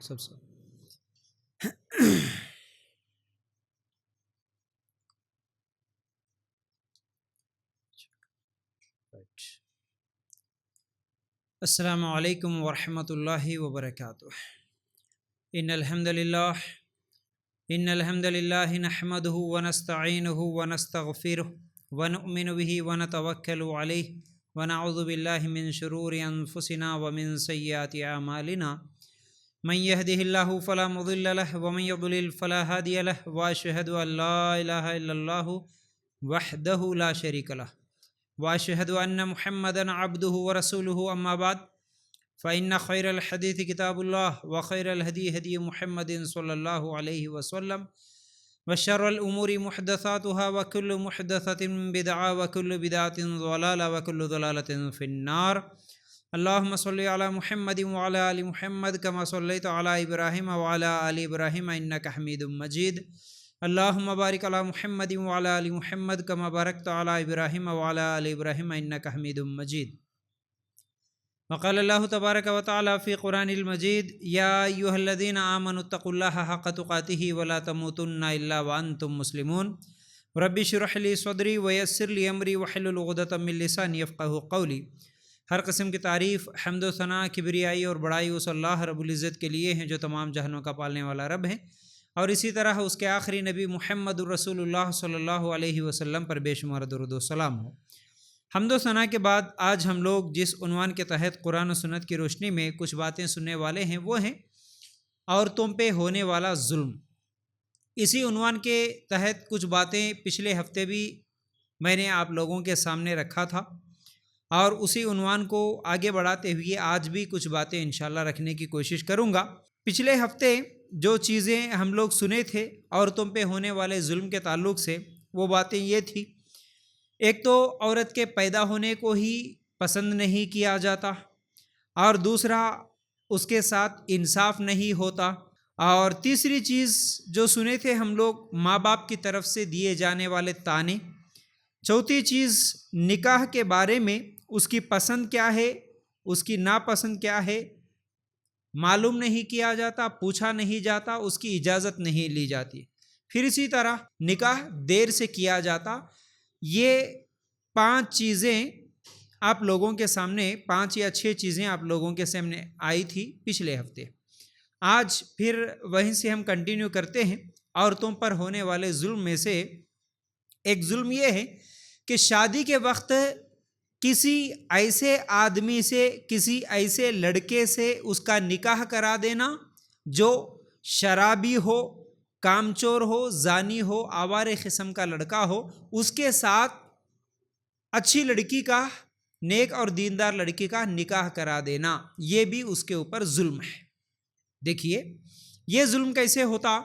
سب سے السلام علیکم ورحمۃ اللہ وبرکاتہ۔ ان الحمد للہ نحمدہ ونستعینہ ونستغفرہ ونؤمن بہ ونتوکل علیہ ونعوذ باللہ من شرور انفسنا ومن سیئات اعمالنا من یہدہ اللہ فلا مضل لہ ومن یضلل فلا ہادی لہ واشہد ان لا الہ الا اللہ وحدہ لا شریک لہ واشہد ان محمدا عبدہ ورسولہ اما بعد فإن خیر الحدیث کتاب اللہ وخیر الہدی ہدی محمد صلی اللہ علیہ وسلم وشر الامور محدثاتها وكل محدثة بدعة وكل بدعة ضلالة وكل ضلالة في النار۔ اللهم صل على محمد وعلى آل محمد كما صليت على إبراهيم وعلى آل إبراهيم إنك حميد مجيد۔ اللهم بارك على محمد وعلى آل محمد كما باركت على إبراهيم وعلى آل إبراهيم إنك حميد مجيد۔ وقال الله تبارك وتعالى في قرآن المجيد يا أيها الذين آمنوا اتقوا الله حق تقاته ولا تموتن إلا وأنتم مسلمون رب اشرح لي صدري ويسر لي أمري واحلل عقدة من لساني يفقهوا قولي۔ ہر قسم کی تعریف، حمد و ثنا، کبریائی اور بڑائی اس اللہ رب العزت کے لیے ہیں جو تمام جہانوں کا پالنے والا رب ہے، اور اسی طرح اس کے آخری نبی محمد الرسول اللہ صلی اللہ علیہ وسلم پر بے شمار درود و سلام ہو۔ حمد و ثنا کے بعد آج ہم لوگ جس عنوان کے تحت قرآن و سنت کی روشنی میں کچھ باتیں سننے والے ہیں وہ ہیں عورتوں پہ ہونے والا ظلم۔ اسی عنوان کے تحت کچھ باتیں پچھلے ہفتے بھی میں نے آپ لوگوں کے سامنے رکھا تھا، اور اسی عنوان کو آگے بڑھاتے ہوئے آج بھی کچھ باتیں انشاءاللہ رکھنے کی کوشش کروں گا۔ پچھلے ہفتے جو چیزیں ہم لوگ سنے تھے عورتوں پہ ہونے والے ظلم کے تعلق سے، وہ باتیں یہ تھی، ایک تو عورت کے پیدا ہونے کو ہی پسند نہیں کیا جاتا، اور دوسرا اس کے ساتھ انصاف نہیں ہوتا، اور تیسری چیز جو سنے تھے ہم لوگ ماں باپ کی طرف سے دیے جانے والے طعنے، چوتھی چیز نکاح کے بارے میں اس کی پسند کیا ہے، اس کی ناپسند کیا ہے، معلوم نہیں کیا جاتا، پوچھا نہیں جاتا، اس کی اجازت نہیں لی جاتی، پھر اسی طرح نکاح دیر سے کیا جاتا۔ یہ 5 چیزیں آپ لوگوں کے سامنے، 5 یا 6 چیزیں آپ لوگوں کے سامنے آئی تھی پچھلے ہفتے۔ آج پھر وہیں سے ہم کنٹینیو کرتے ہیں۔ عورتوں پر ہونے والے ظلم میں سے ایک ظلم یہ ہے کہ شادی کے وقت کسی ایسے آدمی سے، کسی ایسے لڑکے سے اس کا نکاح کرا دینا جو شرابی ہو، کامچور ہو، زانی ہو، آوارے قسم کا لڑکا ہو، اس کے ساتھ اچھی لڑکی کا، نیک اور دیندار لڑکی کا نکاح کرا دینا، یہ بھی اس کے اوپر ظلم ہے۔ دیکھیے یہ ظلم کیسے ہوتا؟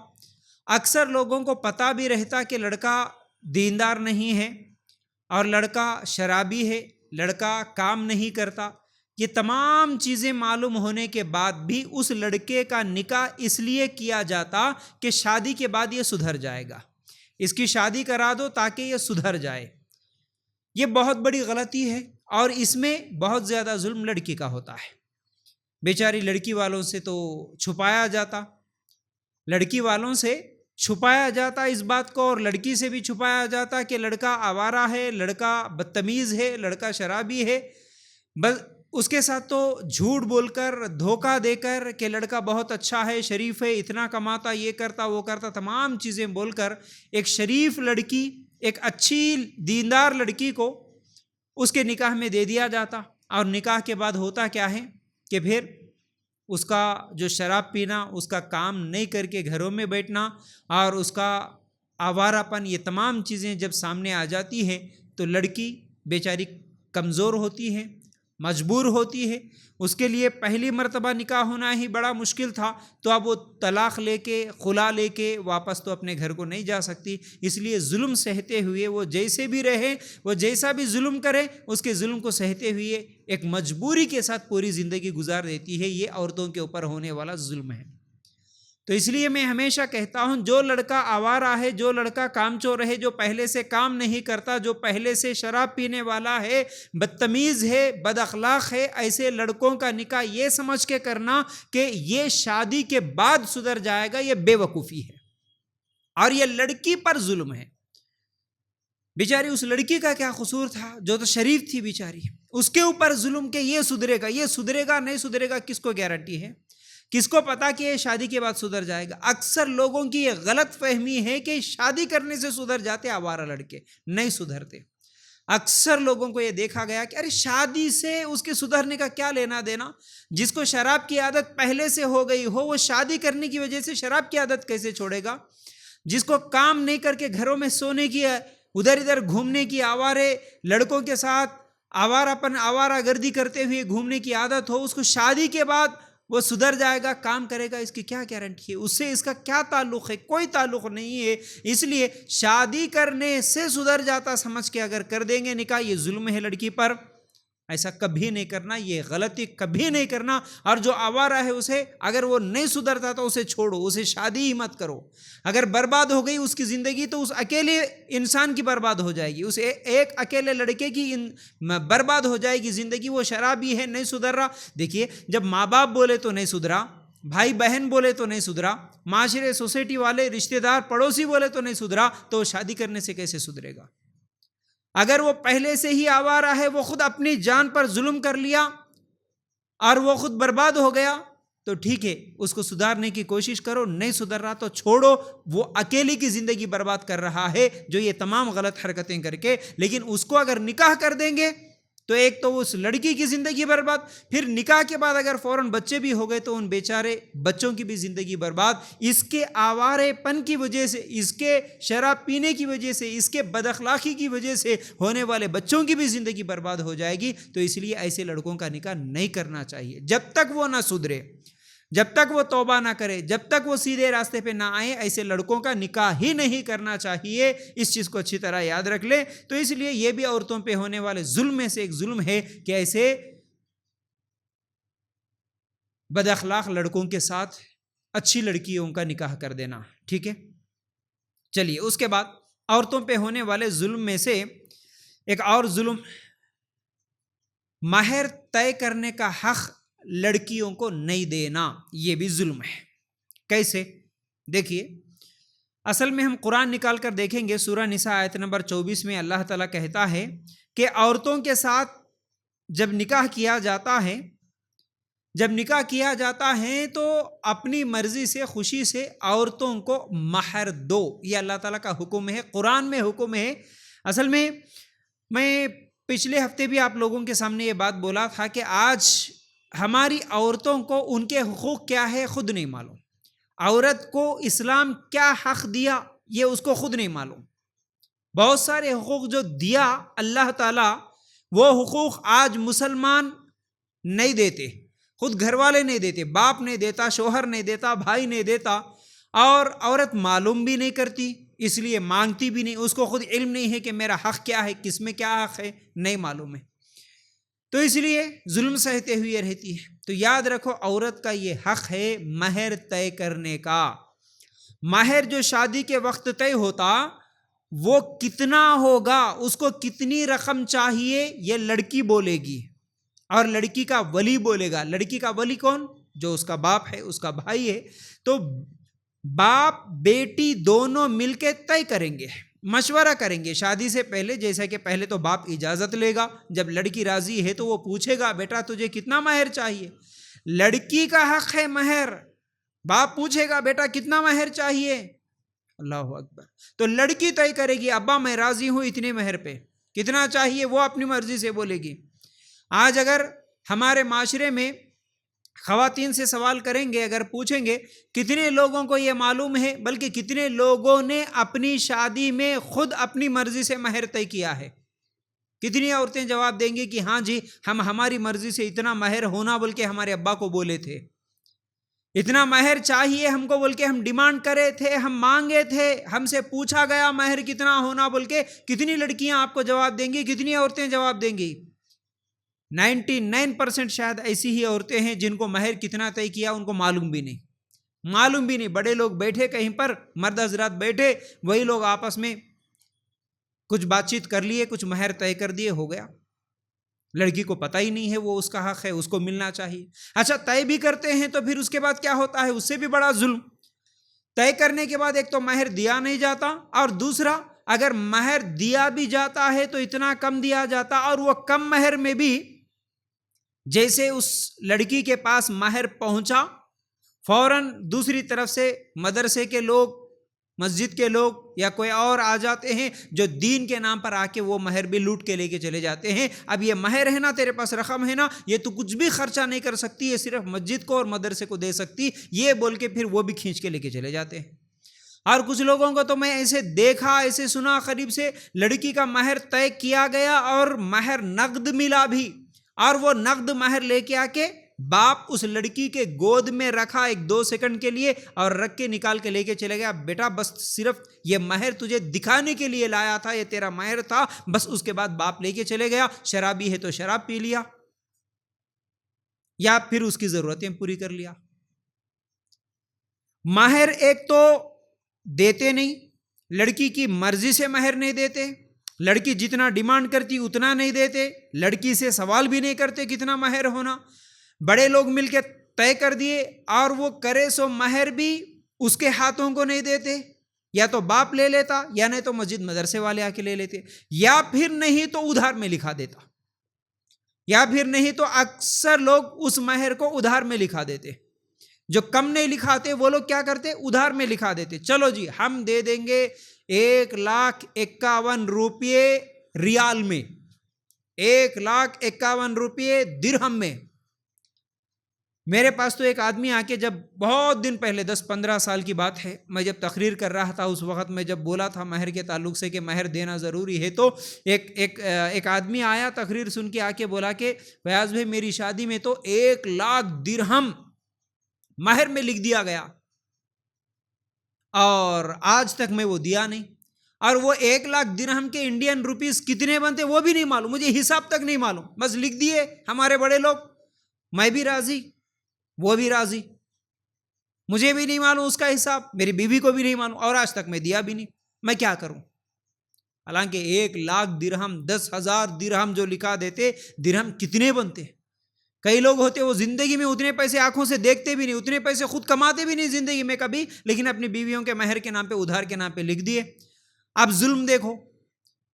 اکثر لوگوں کو پتہ بھی رہتا کہ لڑکا دیندار نہیں ہے، اور لڑکا شرابی ہے، لڑکا کام نہیں کرتا، یہ تمام چیزیں معلوم ہونے کے بعد بھی اس لڑکے کا نکاح اس لیے کیا جاتا کہ شادی کے بعد یہ سدھر جائے گا، اس کی شادی کرا دو تاکہ یہ سدھر جائے۔ یہ بہت بڑی غلطی ہے، اور اس میں بہت زیادہ ظلم لڑکی کا ہوتا ہے۔ بیچاری لڑکی والوں سے تو چھپایا جاتا، لڑکی والوں سے چھپایا جاتا اس بات کو، اور لڑکی سے بھی چھپایا جاتا کہ لڑکا آوارہ ہے، لڑکا بدتمیز ہے، لڑکا شرابی ہے، بس اس کے ساتھ تو جھوٹ بول کر، دھوکہ دے کر کہ لڑکا بہت اچھا ہے، شریف ہے، اتنا کماتا، یہ کرتا وہ کرتا، تمام چیزیں بول کر ایک شریف لڑکی، ایک اچھی دیندار لڑکی کو اس کے نکاح میں دے دیا جاتا، اور نکاح کے بعد ہوتا کیا ہے کہ پھر اس کا جو شراب پینا، اس کا کام نہیں کر کے گھروں میں بیٹھنا، اور اس کا آوارہ پن، یہ تمام چیزیں جب سامنے آ جاتی ہے تو لڑکی بیچاری کمزور ہوتی ہے، مجبور ہوتی ہے۔ اس کے لیے پہلی مرتبہ نکاح ہونا ہی بڑا مشکل تھا، تو اب وہ طلاق لے کے، خلا لے کے واپس تو اپنے گھر کو نہیں جا سکتی، اس لیے ظلم سہتے ہوئے وہ جیسے بھی رہے، وہ جیسا بھی ظلم کرے، اس کے ظلم کو سہتے ہوئے ایک مجبوری کے ساتھ پوری زندگی گزار دیتی ہے۔ یہ عورتوں کے اوپر ہونے والا ظلم ہے۔ تو اس لیے میں ہمیشہ کہتا ہوں جو لڑکا آوارہ ہے، جو لڑکا کام چور ہے، جو پہلے سے کام نہیں کرتا، جو پہلے سے شراب پینے والا ہے، بدتمیز ہے، بد اخلاق ہے، ایسے لڑکوں کا نکاح یہ سمجھ کے کرنا کہ یہ شادی کے بعد سدھر جائے گا، یہ بے وقوفی ہے اور یہ لڑکی پر ظلم ہے۔ بیچاری اس لڑکی کا کیا قصور تھا جو تو شریف تھی بیچاری، اس کے اوپر ظلم کہ یہ سدھرے گا نہیں سدھرے گا، کس کو گارنٹی ہے؟ کس کو پتا کہ یہ شادی کے بعد سدھر جائے گا؟ اکثر لوگوں کی یہ غلط فہمی ہے کہ شادی کرنے سے سدھر جاتے آوارہ لڑکے، نہیں سدھرتے۔ اکثر لوگوں کو یہ دیکھا گیا کہ ارے شادی سے اس کے سدھرنے کا کیا لینا دینا؟ جس کو شراب کی عادت پہلے سے ہو گئی ہو، وہ شادی کرنے کی وجہ سے شراب کی عادت کیسے چھوڑے گا؟ جس کو کام نہیں کر کے گھروں میں سونے کی، ادھر ادھر گھومنے کی، آوارے لڑکوں کے ساتھ آوارہ گردی کرتے ہوئے گھومنے کی عادت ہو، اس کو شادی کے بعد وہ سدھر جائے گا، کام کرے گا، اس کی کیا گارنٹی ہے؟ اس سے اس کا کیا تعلق ہے؟ کوئی تعلق نہیں ہے۔ اس لیے شادی کرنے سے سدھر جاتا سمجھ کے اگر کر دیں گے نکاح، یہ ظلم ہے لڑکی پر، ایسا کبھی نہیں کرنا، یہ غلطی کبھی نہیں کرنا۔ اور جو آوارہ ہے اسے اگر وہ نہیں سدھرتا تو اسے چھوڑو، اسے شادی ہی مت کرو۔ اگر برباد ہو گئی اس کی زندگی تو اس اکیلے انسان کی برباد ہو جائے گی، اس ایک اکیلے لڑکے کی برباد ہو جائے گی زندگی۔ وہ شرابی ہے، نہیں سدھر رہا۔ دیکھیے جب ماں باپ بولے تو نہیں سدھرا، بھائی بہن بولے تو نہیں سدھرا، معاشرے سوسائٹی والے رشتہ دار پڑوسی بولے تو نہیں سدھرا، تو شادی کرنے سے کیسے سدھرے گا؟ اگر وہ پہلے سے ہی آوارہ ہے، وہ خود اپنی جان پر ظلم کر لیا اور وہ خود برباد ہو گیا، تو ٹھیک ہے، اس کو سدھارنے کی کوشش کرو، نہیں سدھر رہا تو چھوڑو، وہ اکیلی کی زندگی برباد کر رہا ہے جو یہ تمام غلط حرکتیں کر کے۔ لیکن اس کو اگر نکاح کر دیں گے تو ایک تو اس لڑکی کی زندگی برباد، پھر نکاح کے بعد اگر فوراً بچے بھی ہو گئے تو ان بیچارے بچوں کی بھی زندگی برباد، اس کے آوارے پن کی وجہ سے، اس کے شراب پینے کی وجہ سے، اس کے بد اخلاقی کی وجہ سے ہونے والے بچوں کی بھی زندگی برباد ہو جائے گی۔ تو اس لیے ایسے لڑکوں کا نکاح نہیں کرنا چاہیے جب تک وہ نہ سدھرے، جب تک وہ توبہ نہ کرے، جب تک وہ سیدھے راستے پہ نہ آئے، ایسے لڑکوں کا نکاح ہی نہیں کرنا چاہیے۔ اس چیز کو اچھی طرح یاد رکھ لیں۔ تو اس لیے یہ بھی عورتوں پہ ہونے والے ظلم میں سے ایک ظلم ہے کہ ایسے بد اخلاق لڑکوں کے ساتھ اچھی لڑکیوں کا نکاح کر دینا، ٹھیک ہے؟ چلیے اس کے بعد عورتوں پہ ہونے والے ظلم میں سے ایک اور ظلم، مہر طے کرنے کا حق لڑکیوں کو نہیں دینا، یہ بھی ظلم ہے۔ کیسے؟ دیکھیے اصل میں ہم قرآن نکال کر دیکھیں گے، سورہ نساء آیت نمبر 24 میں اللہ تعالیٰ کہتا ہے کہ عورتوں کے ساتھ جب نکاح کیا جاتا ہے تو اپنی مرضی سے، خوشی سے عورتوں کو مہر دو، یہ اللہ تعالیٰ کا حکم ہے، قرآن میں حکم ہے۔ اصل میں پچھلے ہفتے بھی آپ لوگوں کے سامنے یہ بات بولا تھا کہ آج ہماری عورتوں کو ان کے حقوق کیا ہے خود نہیں معلوم، عورت کو اسلام کیا حق دیا یہ اس کو خود نہیں معلوم۔ بہت سارے حقوق جو دیا اللہ تعالیٰ، وہ حقوق آج مسلمان نہیں دیتے، خود گھر والے نہیں دیتے، باپ نہیں دیتا، شوہر نہیں دیتا، بھائی نہیں دیتا، اور عورت معلوم بھی نہیں کرتی، اس لیے مانگتی بھی نہیں، اس کو خود علم نہیں ہے کہ میرا حق کیا ہے، کس میں کیا حق ہے، نہیں معلوم ہے، تو اس لیے ظلم سہتے ہوئے رہتی ہے۔ تو یاد رکھو عورت کا یہ حق ہے مہر طے کرنے کا۔ مہر جو شادی کے وقت طے ہوتا وہ کتنا ہوگا، اس کو کتنی رقم چاہیے، یہ لڑکی بولے گی اور لڑکی کا ولی بولے گا۔ لڑکی کا ولی کون؟ جو اس کا باپ ہے، اس کا بھائی ہے۔ تو باپ بیٹی دونوں مل کے طے کریں گے، مشورہ کریں گے شادی سے پہلے، جیسا کہ پہلے تو باپ اجازت لے گا، جب لڑکی راضی ہے تو وہ پوچھے گا بیٹا تجھے کتنا مہر چاہیے، لڑکی کا حق ہے مہر، باپ پوچھے گا بیٹا کتنا مہر چاہیے، اللہ اکبر، تو لڑکی طے کرے گی ابا میں راضی ہوں اتنے مہر پہ، کتنا چاہیے وہ اپنی مرضی سے بولے گی۔ آج اگر ہمارے معاشرے میں خواتین سے سوال کریں گے، اگر پوچھیں گے کتنے لوگوں کو یہ معلوم ہے، بلکہ کتنے لوگوں نے اپنی شادی میں خود اپنی مرضی سے مہر طے کیا ہے، کتنی عورتیں جواب دیں گی کہ ہاں جی ہم ہماری مرضی سے اتنا مہر ہونا بول کے ہمارے ابا کو بولے تھے، اتنا مہر چاہیے ہم کو بول کے ہم ڈیمانڈ کرے تھے، ہم مانگے تھے، ہم سے پوچھا گیا مہر کتنا ہونا بول کے۔ کتنی لڑکیاں آپ کو جواب دیں گی، کتنی عورتیں جواب دیں گی؟ 99% شاید ایسی ہی عورتیں ہیں جن کو مہر کتنا طے کیا ان کو معلوم بھی نہیں، معلوم بھی نہیں، بڑے لوگ بیٹھے کہیں پر، مرد حضرات بیٹھے، وہی لوگ آپس میں کچھ بات چیت کر لیے، کچھ مہر طے کر دیے، ہو گیا. لڑکی کو پتہ ہی نہیں ہے وہ اس کا حق ہے، اس کو ملنا چاہیے. اچھا طے بھی کرتے ہیں تو پھر اس کے بعد کیا ہوتا ہے؟ اس سے بھی بڑا ظلم. طے کرنے کے بعد ایک تو مہر دیا نہیں جاتا، اور دوسرا اگر مہر دیا بھی جاتا ہے تو اتنا کم دیا جاتا، اور وہ کم مہر میں بھی جیسے اس لڑکی کے پاس مہر پہنچا فوراً دوسری طرف سے مدرسے کے لوگ، مسجد کے لوگ یا کوئی اور آ جاتے ہیں جو دین کے نام پر آ کے وہ مہر بھی لوٹ کے لے کے چلے جاتے ہیں. اب یہ مہر ہے نا، تیرے پاس رقم ہے نا، یہ تو کچھ بھی خرچہ نہیں کر سکتی، یہ صرف مسجد کو اور مدرسے کو دے سکتی، یہ بول کے پھر وہ بھی کھینچ کے لے کے چلے جاتے ہیں. اور کچھ لوگوں کو تو میں ایسے دیکھا، ایسے سنا قریب سے، لڑکی کا مہر طے کیا گیا اور مہر نقد ملا بھی، اور وہ نقد مہر لے کے آ کے باپ اس لڑکی کے گود میں رکھا 1-2 سیکنڈ کے لیے، اور رکھ کے نکال کے لے کے چلے گیا. بیٹا بس صرف یہ مہر تجھے دکھانے کے لیے لایا تھا، یہ تیرا مہر تھا بس. اس کے بعد باپ لے کے چلے گیا. شرابی ہے تو شراب پی لیا، یا پھر اس کی ضرورتیں پوری کر لیا. مہر ایک تو دیتے نہیں، لڑکی کی مرضی سے مہر نہیں دیتے، لڑکی جتنا ڈیمانڈ کرتی اتنا نہیں دیتے، لڑکی سے سوال بھی نہیں کرتے کتنا مہر ہونا. بڑے لوگ مل کے طے کر دیے، اور وہ کرے سو مہر بھی اس کے ہاتھوں کو نہیں دیتے، یا تو باپ لے لیتا، یا نہیں تو مسجد مدرسے والے آ کے لے لیتے، یا پھر نہیں تو ادھار میں لکھا دیتا، یا پھر نہیں تو اکثر لوگ اس مہر کو ادھار میں لکھا دیتے. جو کم نہیں لکھاتے وہ لوگ کیا کرتے؟ ادھار میں لکھا دیتے. چلو جی ہم دے دیں گے 1,51,000 روپیے ریال میں، 1,51,000 روپیے درہم میں. میرے پاس تو ایک آدمی آ کے، جب بہت دن پہلے 10-15 سال کی بات ہے، میں جب تقریر کر رہا تھا اس وقت میں جب بولا تھا مہر کے تعلق سے کہ مہر دینا ضروری ہے، تو ایک آدمی آیا تقریر سن کے، آ کے بولا کہ فیاض بھائی میری شادی میں تو 1,00,000 درہم مہر میں لکھ دیا گیا، اور آج تک میں وہ دیا نہیں. اور وہ 1,00,000 درہم کے انڈین روپیز کتنے بنتے وہ بھی نہیں معلوم، مجھے حساب تک نہیں معلوم، بس لکھ دیے ہمارے بڑے لوگ. میں بھی راضی، وہ بھی راضی، مجھے بھی نہیں معلوم اس کا حساب، میری بیوی کو بھی نہیں معلوم، اور آج تک میں دیا بھی نہیں. میں کیا کروں؟ حالانکہ 1,00,000 درہم، 10,000 درہم جو لکھا دیتے، درہم کتنے بنتے؟ کئی لوگ ہوتے وہ زندگی میں اتنے پیسے آنکھوں سے دیکھتے بھی نہیں، اتنے پیسے خود کماتے بھی نہیں زندگی میں کبھی، لیکن اپنی بیویوں کے مہر کے نام پہ، ادھار کے نام پہ لکھ دیے. اب ظلم دیکھو،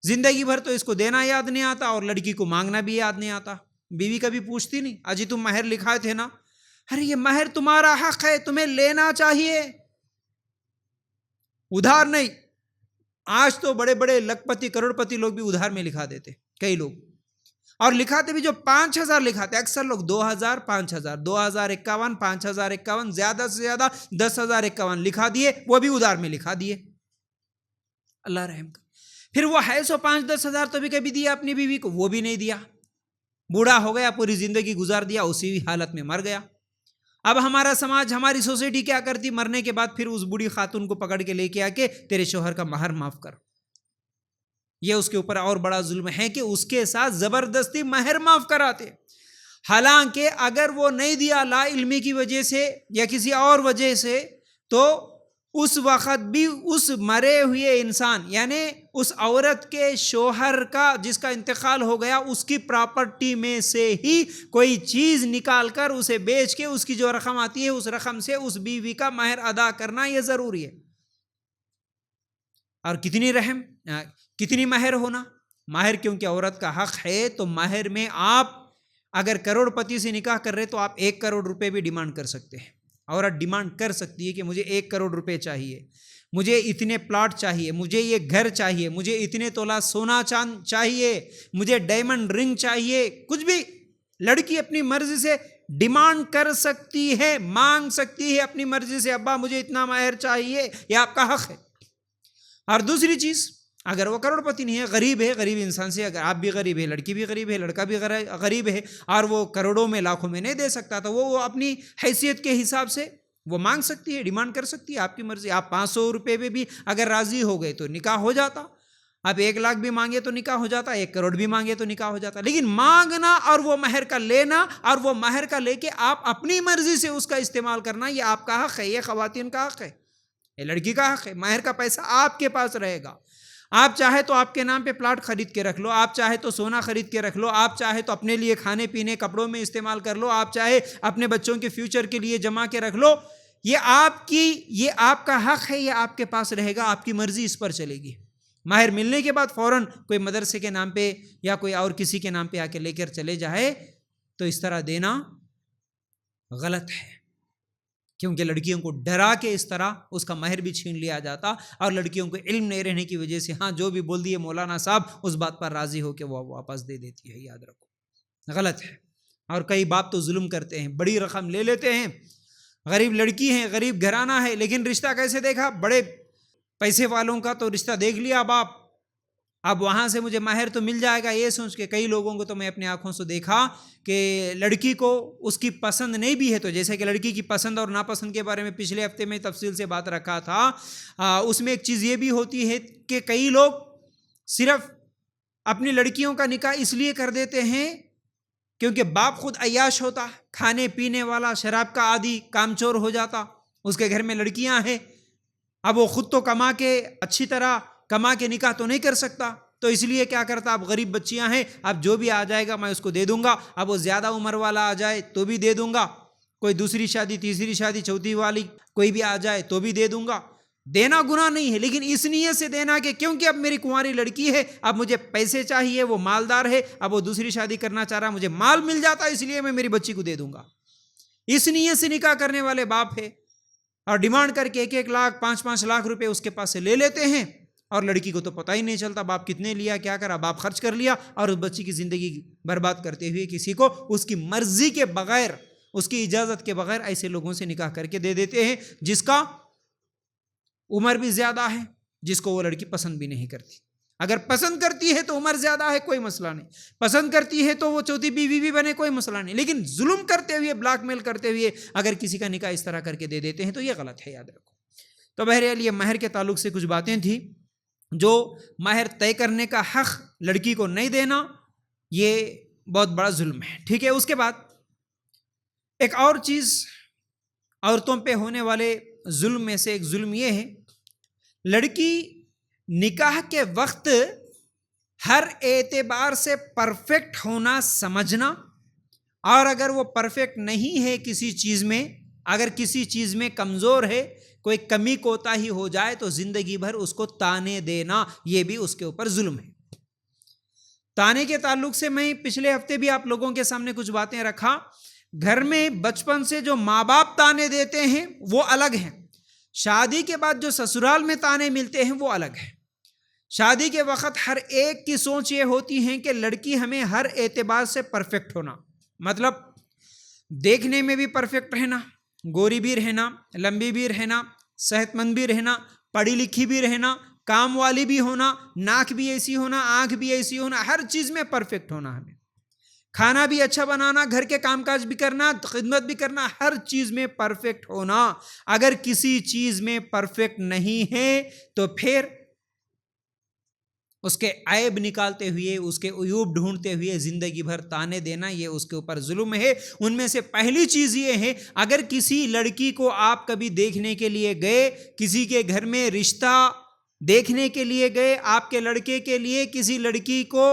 زندگی بھر تو اس کو دینا یاد نہیں آتا، اور لڑکی کو مانگنا بھی یاد نہیں آتا. بیوی کبھی پوچھتی نہیں، اجی تم مہر لکھائے تھے نا، ارے یہ مہر تمہارا حق ہے، تمہیں لینا چاہیے، ادھار نہیں. آج تو بڑے بڑے لکھپتی کروڑ پتی لوگ بھی ادھار میں لکھا دیتے، کئی لوگ، اور لکھاتے بھی جو 5,000 لکھاتے، اکثر لوگ 2,000 5,000 2,051 5,051 زیادہ سے زیادہ 10,051 لکھا دیے، وہ بھی ادھار میں لکھا دیے. اللہ رحم کر. پھر وہ ہے سو 5-10 ہزار تو بھی کبھی دیا اپنی بیوی کو، وہ بھی نہیں دیا، بوڑھا ہو گیا، پوری زندگی گزار دیا، اسی حالت میں مر گیا. اب ہمارا سماج، ہماری سوسائٹی کیا کرتی؟ مرنے کے بعد پھر اس بوڑھی خاتون کو پکڑ کے لے کے آ کے تیرے شوہر کا مہر معاف کر. یہ اس کے اوپر اور بڑا ظلم ہے کہ اس کے ساتھ زبردستی مہر معاف کراتے، حالانکہ اگر وہ نہیں دیا لا علمی کی وجہ سے یا کسی اور وجہ سے، تو اس وقت بھی اس مرے ہوئے انسان، یعنی اس عورت کے شوہر کا جس کا انتقال ہو گیا، اس کی پراپرٹی میں سے ہی کوئی چیز نکال کر اسے بیچ کے اس کی جو رقم آتی ہے اس رقم سے اس بیوی کا مہر ادا کرنا یہ ضروری ہے. اور کتنی رحم، کتنی مہر ہونا. مہر کیونکہ عورت کا حق ہے، تو مہر میں آپ اگر کروڑ پتی سے نکاح کر رہے تو آپ 1 کروڑ روپے بھی ڈیمانڈ کر سکتے ہیں. عورت ڈیمانڈ کر سکتی ہے کہ مجھے 1 کروڑ روپے چاہیے، مجھے اتنے پلاٹ چاہیے، مجھے یہ گھر چاہیے، مجھے اتنے تولہ سونا چاند چاہیے، مجھے ڈائمنڈ رنگ چاہیے. کچھ بھی لڑکی اپنی مرضی سے ڈیمانڈ کر سکتی ہے، مانگ سکتی ہے اپنی مرضی سے، ابا مجھے اتنا مہر چاہیے، یہ آپ کا حق ہے. اور دوسری چیز، اگر وہ کروڑ پتی نہیں ہے، غریب ہے، غریب انسان سے، اگر آپ بھی غریب ہے، لڑکی بھی غریب ہے، لڑکا بھی غریب ہے، اور وہ کروڑوں میں لاکھوں میں نہیں دے سکتا، تو وہ اپنی حیثیت کے حساب سے وہ مانگ سکتی ہے، ڈیمانڈ کر سکتی ہے، آپ کی مرضی. آپ 500 روپے پہ بھی اگر راضی ہو گئے تو نکاح ہو جاتا. آپ 1 لاکھ بھی مانگے تو نکاح ہو جاتا، 1 کروڑ بھی مانگے تو نکاح ہو جاتا، لیکن مانگنا اور وہ مہر کا لینا اور وہ مہر کا لے کے آپ اپنی مرضی سے اس کا استعمال کرنا، یہ آپ کا حق ہے، یہ خواتین کا حق ہے، یہ لڑکی کا حق ہے۔ مہر کا پیسہ آپ کے پاس رہے گا، آپ چاہے تو آپ کے نام پہ پلاٹ خرید کے رکھ لو، آپ چاہے تو سونا خرید کے رکھ لو، آپ چاہے تو اپنے لیے کھانے پینے کپڑوں میں استعمال کر لو، آپ چاہے اپنے بچوں کے فیوچر کے لیے جمع کے رکھ لو، یہ آپ کا حق ہے، یہ آپ کے پاس رہے گا، آپ کی مرضی اس پر چلے گی۔ مہر ملنے کے بعد فوراً کوئی مدرسے کے نام پہ یا کوئی اور کسی کے نام پہ آ کے لے کر چلے جائے تو اس طرح دینا غلط ہے، کیونکہ لڑکیوں کو ڈرا کے اس طرح اس کا مہر بھی چھین لیا جاتا، اور لڑکیوں کو علم نہیں رہنے کی وجہ سے ہاں جو بھی بول دیے مولانا صاحب اس بات پر راضی ہو کے وہ واپس دے دیتی ہے۔ یاد رکھو غلط ہے۔ اور کئی باپ تو ظلم کرتے ہیں، بڑی رقم لے لیتے ہیں، غریب لڑکی ہیں، غریب گھرانہ ہے، لیکن رشتہ کیسے دیکھا؟ بڑے پیسے والوں کا تو رشتہ دیکھ لیا باپ، اب وہاں سے مجھے مہر تو مل جائے گا یہ سوچ کے، کئی لوگوں کو تو میں اپنے آنکھوں سے دیکھا کہ لڑکی کو اس کی پسند نہیں بھی ہے، تو جیسے کہ لڑکی کی پسند اور ناپسند کے بارے میں پچھلے ہفتے میں تفصیل سے بات رکھا تھا، اس میں ایک چیز یہ بھی ہوتی ہے کہ کئی لوگ صرف اپنی لڑکیوں کا نکاح اس لیے کر دیتے ہیں کیونکہ باپ خود عیاش ہوتا، کھانے پینے والا، شراب کا عادی، کام چور ہو جاتا، اس کے گھر میں لڑکیاں ہیں، اب وہ خود تو کما کے اچھی طرح کما کے نکاح تو نہیں کر سکتا، تو اس لیے کیا کرتا، اب غریب بچیاں ہیں، اب جو بھی آ جائے گا میں اس کو دے دوں گا، اب وہ زیادہ عمر والا آ جائے تو بھی دے دوں گا، کوئی دوسری شادی تیسری شادی چوتھی والی کوئی بھی آ جائے تو بھی دے دوں گا۔ دینا گناہ نہیں ہے، لیکن اس نیت سے دینا کہ کیونکہ اب میری کنواری لڑکی ہے، اب مجھے پیسے چاہیے، وہ مالدار ہے، اب وہ دوسری شادی کرنا چاہ رہا، مجھے مال مل جاتا اس لیے میں میری بچی کو دے دوں گا، اس نیت سے نکاح کرنے والے باپ ہے، اور ڈیمانڈ کر کے 1-1 لاکھ 5-5 لاکھ روپے اس کے پاس سے لے لیتے ہیں، اور لڑکی کو تو پتہ ہی نہیں چلتا باپ کتنے لیا، کیا کرا، باپ خرچ کر لیا، اور اس بچی کی زندگی برباد کرتے ہوئے کسی کو اس کی مرضی کے بغیر، اس کی اجازت کے بغیر ایسے لوگوں سے نکاح کر کے دے دیتے ہیں جس کا عمر بھی زیادہ ہے، جس کو وہ لڑکی پسند بھی نہیں کرتی۔ اگر پسند کرتی ہے تو عمر زیادہ ہے کوئی مسئلہ نہیں، پسند کرتی ہے تو وہ چوتھی بیوی بھی بنے کوئی مسئلہ نہیں، لیکن ظلم کرتے ہوئے، بلیک میل کرتے ہوئے اگر کسی کا نکاح اس طرح کر کے دے دیتے ہیں تو یہ غلط ہے، یاد رکھو۔ تو بہرحال یہ مہر کے تعلق سے کچھ باتیں تھیں، جو مہر طے کرنے کا حق لڑکی کو نہیں دینا یہ بہت بڑا ظلم ہے، ٹھیک ہے۔ اس کے بعد ایک اور چیز عورتوں پہ ہونے والے ظلم میں سے ایک ظلم یہ ہے، لڑکی نکاح کے وقت ہر اعتبار سے پرفیکٹ ہونا سمجھنا، اور اگر وہ پرفیکٹ نہیں ہے کسی چیز میں، اگر کسی چیز میں کمزور ہے، کوئی کمی کوتاہی ہو جائے تو زندگی بھر اس کو تانے دینا، یہ بھی اس کے اوپر ظلم ہے۔ تانے کے تعلق سے میں پچھلے ہفتے بھی آپ لوگوں کے سامنے کچھ باتیں رکھا، گھر میں بچپن سے جو ماں باپ تانے دیتے ہیں وہ الگ ہیں، شادی کے بعد جو سسرال میں تانے ملتے ہیں وہ الگ ہے۔ شادی کے وقت ہر ایک کی سوچ یہ ہوتی ہے کہ لڑکی ہمیں ہر اعتبار سے پرفیکٹ ہونا، مطلب دیکھنے میں بھی پرفیکٹ رہنا، گوری بھی رہنا، لمبی بھی رہنا، صحت مند بھی رہنا، پڑھی لکھی بھی رہنا، کام والی بھی ہونا، ناک بھی ایسی ہونا، آنکھ بھی ایسی ہونا، ہر چیز میں پرفیکٹ ہونا، ہمیں کھانا بھی اچھا بنانا، گھر کے کام کاج بھی کرنا، خدمت بھی کرنا، ہر چیز میں پرفیکٹ ہونا۔ اگر کسی چیز میں پرفیکٹ نہیں ہے تو پھر اس کے عیب نکالتے ہوئے، اس کے عیوب ڈھونڈتے ہوئے زندگی بھر تانے دینا، یہ اس کے اوپر ظلم ہے۔ ان میں سے پہلی چیز یہ ہے، اگر کسی لڑکی کو آپ کبھی دیکھنے کے لیے گئے، کسی کے گھر میں رشتہ دیکھنے کے لیے گئے، آپ کے لڑکے کے لیے کسی لڑکی کو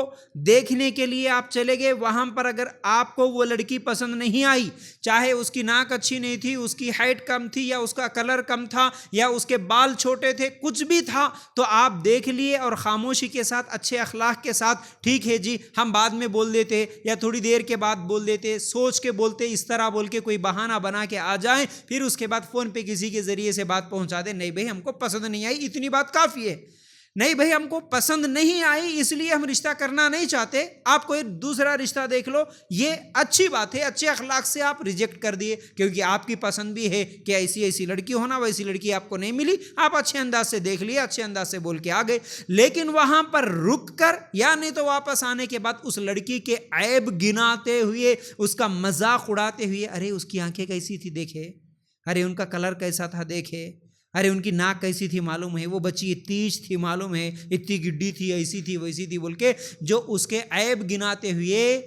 دیکھنے کے لیے آپ چلے گئے، وہاں پر اگر آپ کو وہ لڑکی پسند نہیں آئی، چاہے اس کی ناک اچھی نہیں تھی، اس کی ہائٹ کم تھی، یا اس کا کلر کم تھا، یا اس کے بال چھوٹے تھے، کچھ بھی تھا، تو آپ دیکھ لیے اور خاموشی کے ساتھ، اچھے اخلاق کے ساتھ، ٹھیک ہے جی ہم بعد میں بول دیتے یا تھوڑی دیر کے بعد بول دیتے، سوچ کے بولتے، اس طرح بول کے کوئی بہانہ بنا کے آ جائیں، پھر اس کے بعد فون پہ کسی کے ذریعے سے بات پہنچا دیں، نہیں بھائی ہم کو پسند نہیں آئی، اتنی بات کافی ہے۔ نہیں بھائی ہم کو پسند نہیں آئی اس لیے ہم رشتہ کرنا نہیں چاہتے، آپ کوئی دوسرا رشتہ دیکھ لو، یہ اچھی بات ہے، اچھے اخلاق سے آپ ریجیکٹ کر دیے، کیونکہ آپ کی پسند بھی ہے کہ ایسی ایسی لڑکی ہونا، ویسی لڑکی آپ کو نہیں ملی، آپ اچھے انداز سے دیکھ لیے، اچھے انداز سے بول کے آ گئے، لیکن وہاں پر رک کر یا نہیں تو واپس آنے کے بعد اس لڑکی کے عیب گناتے ہوئے، اس کا مذاق اڑاتے ہوئے، ارے اس کی آنکھیں کیسی تھی دیکھے، ارے ان کا کلر کیسا تھا دیکھے، ارے ان کی ناک کیسی تھی معلوم ہے، وہ بچی تیج تھی معلوم ہے، اتنی گڈی تھی، ایسی تھی ویسی تھی، بول کے جو اس کے عیب گناتے ہوئے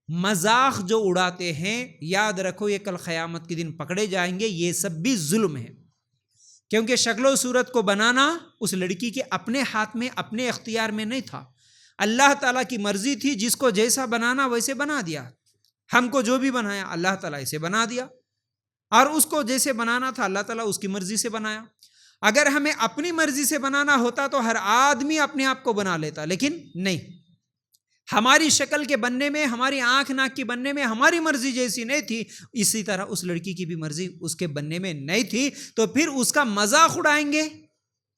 مذاق جو اڑاتے ہیں، یاد رکھو یہ کل قیامت کے دن پکڑے جائیں گے. یہ سب بھی ظلم ہے، کیونکہ شکل و صورت کو بنانا اس لڑکی کے اپنے ہاتھ میں، اپنے اختیار میں نہیں تھا. اللہ تعالیٰ کی مرضی تھی، جس کو جیسا بنانا ویسے بنا دیا. ہم کو جو بھی بنایا اللہ تعالیٰ اسے بنا دیا، اور اس کو جیسے بنانا تھا اللہ تعالیٰ اس کی مرضی سے بنایا. اگر ہمیں اپنی مرضی سے بنانا ہوتا تو ہر آدمی اپنے آپ کو بنا لیتا، لیکن نہیں. ہماری شکل کے بننے میں، ہماری آنکھ ناک کی بننے میں ہماری مرضی جیسی نہیں تھی، اسی طرح اس لڑکی کی بھی مرضی اس کے بننے میں نہیں تھی. تو پھر اس کا مذاق اڑائیں گے،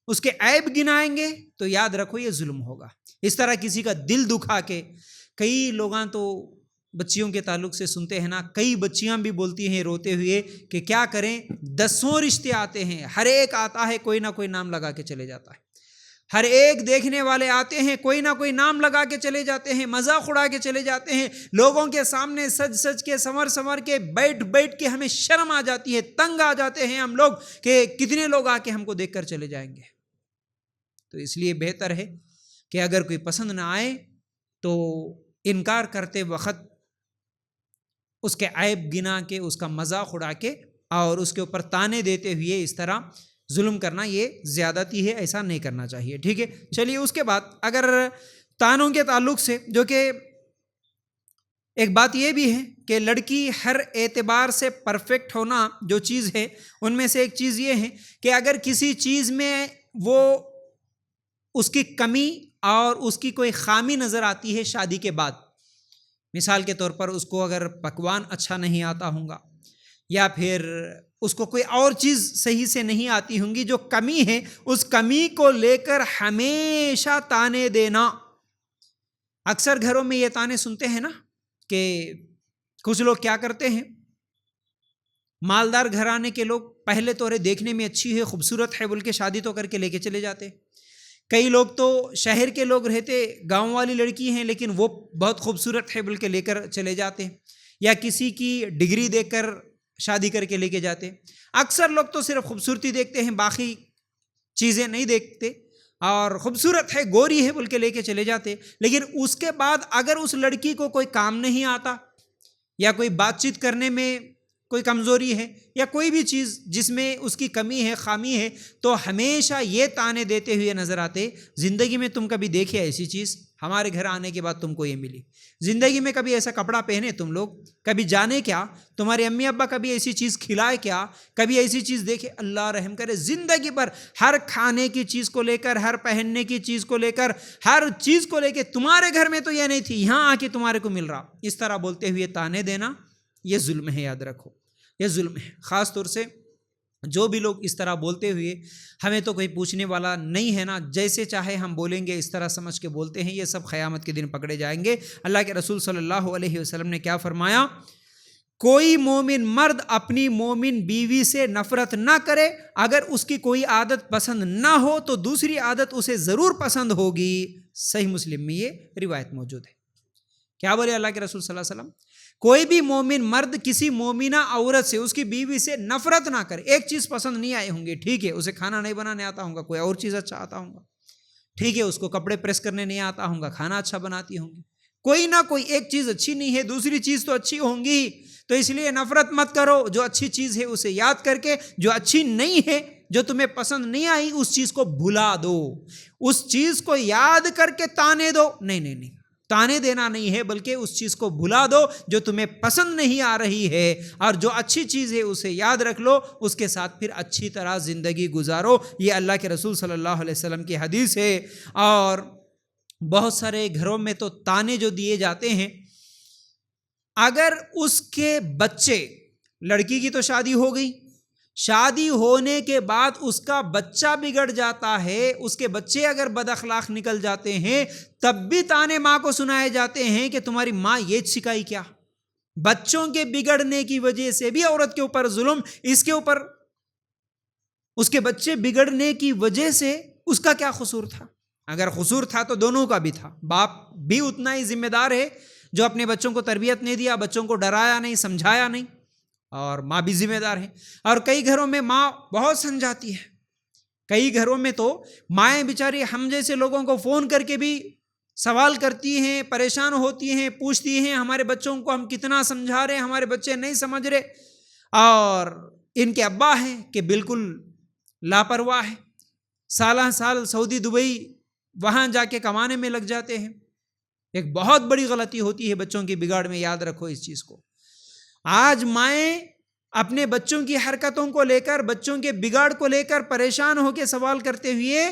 اس کے عیب گنائیں گے، تو یاد رکھو یہ ظلم ہوگا. اس طرح کسی کا دل دکھا کے، کئی لوگاں تو بچیوں کے تعلق سے سنتے ہیں نا، کئی بچیاں بھی بولتی ہیں روتے ہوئے کہ کیا کریں، 10 رشتے آتے ہیں، ہر ایک آتا ہے کوئی نہ کوئی نام لگا کے چلے جاتا ہے. ہر ایک دیکھنے والے آتے ہیں، کوئی نہ کوئی نام لگا کے چلے جاتے ہیں، مذاق اڑا کے چلے جاتے ہیں. لوگوں کے سامنے سج سج کے، سنور کے، بیٹھ کے ہمیں شرم آ جاتی ہے، تنگ آ جاتے ہیں ہم لوگ کہ کتنے لوگ آ کے ہم کو دیکھ کر چلے جائیں گے. تو اس لیے بہتر ہے کہ اگر کوئی پسند نہ آئے تو انکار کرتے وقت اس کے عیب گنا کے، اس کا مذاق اڑا کے اور اس کے اوپر تانے دیتے ہوئے اس طرح ظلم کرنا یہ زیادتی ہے، ایسا نہیں کرنا چاہیے. ٹھیک ہے، چلیے اس کے بعد اگر تانوں کے تعلق سے، جو کہ ایک بات یہ بھی ہے کہ لڑکی ہر اعتبار سے پرفیکٹ ہونا جو چیز ہے، ان میں سے ایک چیز یہ ہے کہ اگر کسی چیز میں وہ اس کی کمی اور اس کی کوئی خامی نظر آتی ہے شادی کے بعد، مثال کے طور پر اس کو اگر پکوان اچھا نہیں آتا ہوگا، یا پھر اس کو کوئی اور چیز صحیح سے نہیں آتی ہوں گی، جو کمی ہے اس کمی کو لے کر ہمیشہ تانے دینا. اکثر گھروں میں یہ تانے سنتے ہیں نا کہ کچھ لوگ کیا کرتے ہیں، مالدار گھرانے کے لوگ پہلے تو دیکھنے میں اچھی ہے، خوبصورت ہے بول کے شادی تو کر کے لے کے چلے جاتے. کئی لوگ تو شہر کے لوگ رہتے، گاؤں والی لڑکی ہیں لیکن وہ بہت خوبصورت ہے بول کے لے کر چلے جاتے، یا کسی کی ڈگری دیکھ کر شادی کر کے لے کے جاتے. اکثر لوگ تو صرف خوبصورتی دیکھتے ہیں، باقی چیزیں نہیں دیکھتے، اور خوبصورت ہے، گوری ہے بول کے لے کے چلے جاتے. لیکن اس کے بعد اگر اس لڑکی کو کوئی کام نہیں آتا، یا کوئی بات چیت کرنے میں کوئی کمزوری ہے، یا کوئی بھی چیز جس میں اس کی کمی ہے، خامی ہے، تو ہمیشہ یہ تانے دیتے ہوئے نظر آتے. زندگی میں تم کبھی دیکھے ایسی چیز؟ ہمارے گھر آنے کے بعد تم کو یہ ملی. زندگی میں کبھی ایسا کپڑا پہنے تم لوگ؟ کبھی جانے کیا تمہارے امی ابا کبھی ایسی چیز کھلائے کیا؟ کبھی ایسی چیز دیکھے؟ اللہ رحم کرے. زندگی پر ہر کھانے کی چیز کو لے کر، ہر پہننے کی چیز کو لے کر، ہر چیز کو لے کے، تمہارے گھر میں تو یہ نہیں تھی، یہاں آ کے تمہارے کو مل رہا. اس طرح بولتے ہوئے تانے دینا یہ ظلم ہے، یاد رکھو یہ ظلم ہے. خاص طور سے جو بھی لوگ اس طرح بولتے ہوئے، ہمیں تو کوئی پوچھنے والا نہیں ہے نا، جیسے چاہے ہم بولیں گے اس طرح سمجھ کے بولتے ہیں، یہ سب قیامت کے دن پکڑے جائیں گے. اللہ کے رسول صلی اللہ علیہ وسلم نے کیا فرمایا؟ کوئی مومن مرد اپنی مومن بیوی سے نفرت نہ کرے، اگر اس کی کوئی عادت پسند نہ ہو تو دوسری عادت اسے ضرور پسند ہوگی. صحیح مسلم میں یہ روایت موجود ہے. کیا بولے اللہ کے رسول صلی اللہ علیہ وسلم؟ کوئی بھی مومن مرد کسی مومنہ عورت سے، اس کی بیوی سے نفرت نہ کرے. ایک چیز پسند نہیں آئے ہوں گے، ٹھیک ہے، اسے کھانا نہیں بنانے آتا ہوگا، کوئی اور چیز اچھا آتا ہوگا، ٹھیک ہے، اس کو کپڑے پریس کرنے نہیں آتا ہوگا، کھانا اچھا بناتی ہوں گی، کوئی نہ کوئی ایک چیز اچھی نہیں ہے، دوسری چیز تو اچھی ہوں گی. تو اس لیے نفرت مت کرو، جو اچھی چیز ہے اسے یاد کر کے، جو اچھی نہیں ہے، جو تمہیں پسند نہیں آئی، اس چیز کو بھلا دو. اس چیز کو یاد کر کے تانے دو، نہیں، تانے دینا نہیں ہے، بلکہ اس چیز کو بھلا دو جو تمہیں پسند نہیں آ رہی ہے، اور جو اچھی چیز ہے اسے یاد رکھ لو، اس کے ساتھ پھر اچھی طرح زندگی گزارو. یہ اللہ کے رسول صلی اللہ علیہ وسلم کی حدیث ہے. اور بہت سارے گھروں میں تو تانے جو دیے جاتے ہیں، اگر اس کے بچے، لڑکی کی تو شادی ہو گئی، شادی ہونے کے بعد اس کا بچہ بگڑ جاتا ہے، اس کے بچے اگر بد اخلاق نکل جاتے ہیں، تب بھی تانے ماں کو سنائے جاتے ہیں کہ تمہاری ماں یہ سکھائی کیا. بچوں کے بگڑنے کی وجہ سے بھی عورت کے اوپر ظلم، اس کے اوپر اس کے بچے بگڑنے کی وجہ سے اس کا کیا قصور تھا؟ اگر قصور تھا تو دونوں کا بھی تھا. باپ بھی اتنا ہی ذمہ دار ہے جو اپنے بچوں کو تربیت نہیں دیا، بچوں کو ڈرایا نہیں، سمجھایا نہیں، اور ماں بھی ذمہ دار ہے. اور کئی گھروں میں ماں بہت سمجھاتی ہے، کئی گھروں میں تو مائیں بیچاری ہم جیسے لوگوں کو فون کر کے بھی سوال کرتی ہیں، پریشان ہوتی ہیں، پوچھتی ہیں ہمارے بچوں کو ہم کتنا سمجھا رہے ہیں، ہمارے بچے نہیں سمجھ رہے، اور ان کے ابا ہیں کہ بالکل لاپرواہ ہے، سالہ سال سعودی دبئی وہاں جا کے کمانے میں لگ جاتے ہیں۔ ایک بہت بڑی غلطی ہوتی ہے بچوں کی بگاڑ میں، یاد رکھو اس چیز کو۔ آج مائیں اپنے بچوں کی حرکتوں کو لے کر، بچوں کے بگاڑ کو لے کر پریشان ہو کے سوال کرتے ہوئے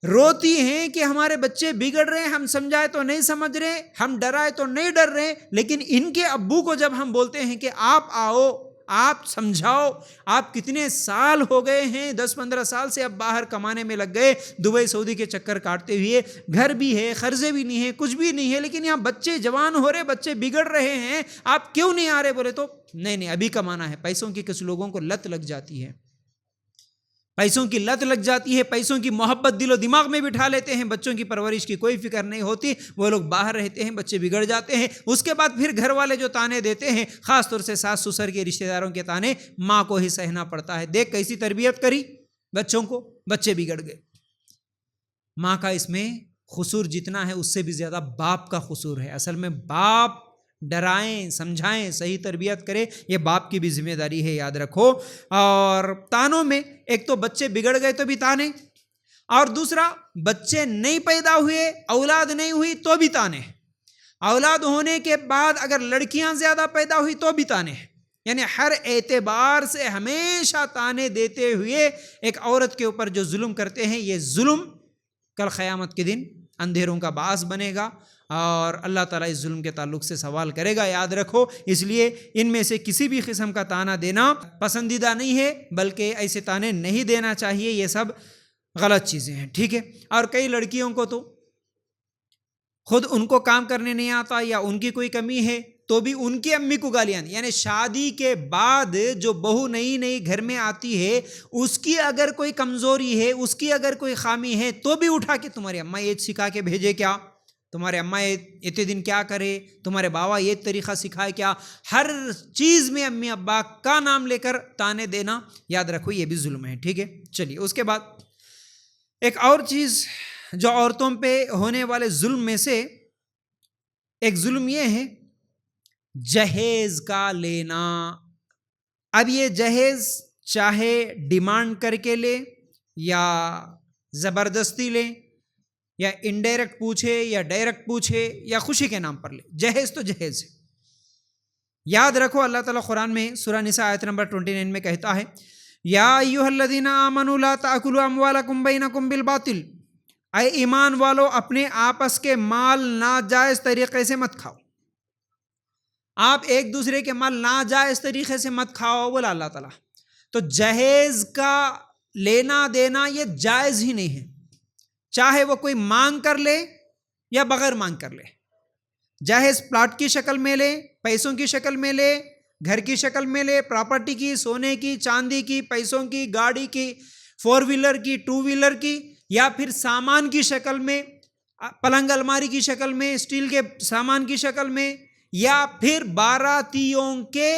روتی ہیں کہ ہمارے بچے بگڑ رہے ہیں، ہم سمجھائے تو نہیں سمجھ رہے، ہم ڈرائے تو نہیں ڈر رہے، لیکن ان کے ابو کو جب ہم بولتے ہیں کہ آپ آؤ، آپ سمجھاؤ، آپ کتنے سال ہو گئے ہیں، 10-15 سال سے اب باہر کمانے میں لگ گئے، دبئی سعودی کے چکر کاٹتے ہوئے، گھر بھی ہے، قرضے بھی نہیں ہے، کچھ بھی نہیں ہے، لیکن یہاں بچے جوان ہو رہے، بچے بگڑ رہے ہیں، آپ کیوں نہیں آ رہے؟ بولے تو نہیں ابھی کمانا ہے۔ پیسوں کی کچھ لوگوں کو لت لگ جاتی ہے، پیسوں کی لت لگ جاتی ہے، پیسوں کی محبت دل و دماغ میں بٹھا لیتے ہیں، بچوں کی پرورش کی کوئی فکر نہیں ہوتی، وہ لوگ باہر رہتے ہیں، بچے بگڑ جاتے ہیں۔ اس کے بعد پھر گھر والے جو تانے دیتے ہیں، خاص طور سے ساس سسر کے رشتہ داروں کے تانے ماں کو ہی سہنا پڑتا ہے۔ دیکھ کیسی تربیت کری بچوں کو، بچے بگڑ گئے۔ ماں کا اس میں قصور جتنا ہے اس سے بھی زیادہ باپ کا قصور ہے۔ اصل میں باپ ڈرائیں، سمجھائیں، صحیح تربیت کرے، یہ باپ کی بھی ذمہ داری ہے، یاد رکھو۔ اور تانوں میں ایک تو بچے بگڑ گئے تو بھی تانے، اور دوسرا بچے نہیں پیدا ہوئے، اولاد نہیں ہوئی تو بھی تانے، اولاد ہونے کے بعد اگر لڑکیاں زیادہ پیدا ہوئی تو بھی تانے، یعنی ہر اعتبار سے ہمیشہ تانے دیتے ہوئے ایک عورت کے اوپر جو ظلم کرتے ہیں، یہ ظلم کل قیامت کے دن اندھیروں کا باعث بنے گا، اور اللہ تعالیٰ اس ظلم کے تعلق سے سوال کرے گا، یاد رکھو۔ اس لیے ان میں سے کسی بھی قسم کا تانا دینا پسندیدہ نہیں ہے، بلکہ ایسے تانے نہیں دینا چاہیے، یہ سب غلط چیزیں ہیں، ٹھیک ہے۔ اور کئی لڑکیوں کو تو خود ان کو کام کرنے نہیں آتا یا ان کی کوئی کمی ہے تو بھی ان کی امی کو گالیاں، یعنی شادی کے بعد جو بہو نئی نئی گھر میں آتی ہے، اس کی اگر کوئی کمزوری ہے، اس کی اگر کوئی خامی ہے تو بھی اٹھا کے تمہاری اماں یہ سکھا کے بھیجے کیا، تمہارے اماں اتنے دن کیا کرے، تمہارے بابا یہ طریقہ سکھائے کیا، ہر چیز میں امی ابا کا نام لے کر تانے دینا، یاد رکھو یہ بھی ظلم ہے، ٹھیک ہے۔ چلیے اس کے بعد ایک اور چیز جو عورتوں پہ ہونے والے ظلم میں سے ایک ظلم یہ ہے جہیز کا لینا۔ اب یہ جہیز چاہے ڈیمانڈ کر کے لے یا زبردستی لے یا انڈائریکٹ پوچھے یا ڈائریکٹ پوچھے یا خوشی کے نام پر لے، جہیز تو جہیز ہے۔ یاد رکھو اللہ تعالیٰ قرآن میں سورہ نساء آیت نمبر 29 میں کہتا ہے، یا ایھا الذین آمنوا لا تأکلوا اموالکم بینکم بالباطل، اے ایمان والو اپنے آپس کے مال ناجائز طریقے سے مت کھاؤ، آپ ایک دوسرے کے مال ناجائز طریقے سے مت کھاؤ، بولا اللہ تعالیٰ۔ تو جہیز کا لینا دینا یہ جائز ہی نہیں ہے، چاہے وہ کوئی مانگ کر لے یا بغیر مانگ کر لے۔ جہیز پلاٹ کی شکل میں لے، پیسوں کی شکل میں لے، گھر کی شکل میں لے، پراپرٹی کی، سونے کی، چاندی کی، پیسوں کی، گاڑی کی، 4 ویلر کی، 2 ویلر کی، یا پھر سامان کی شکل میں، پلنگ الماری کی شکل میں، اسٹیل کے سامان کی شکل میں، یا پھر باراتیوں کے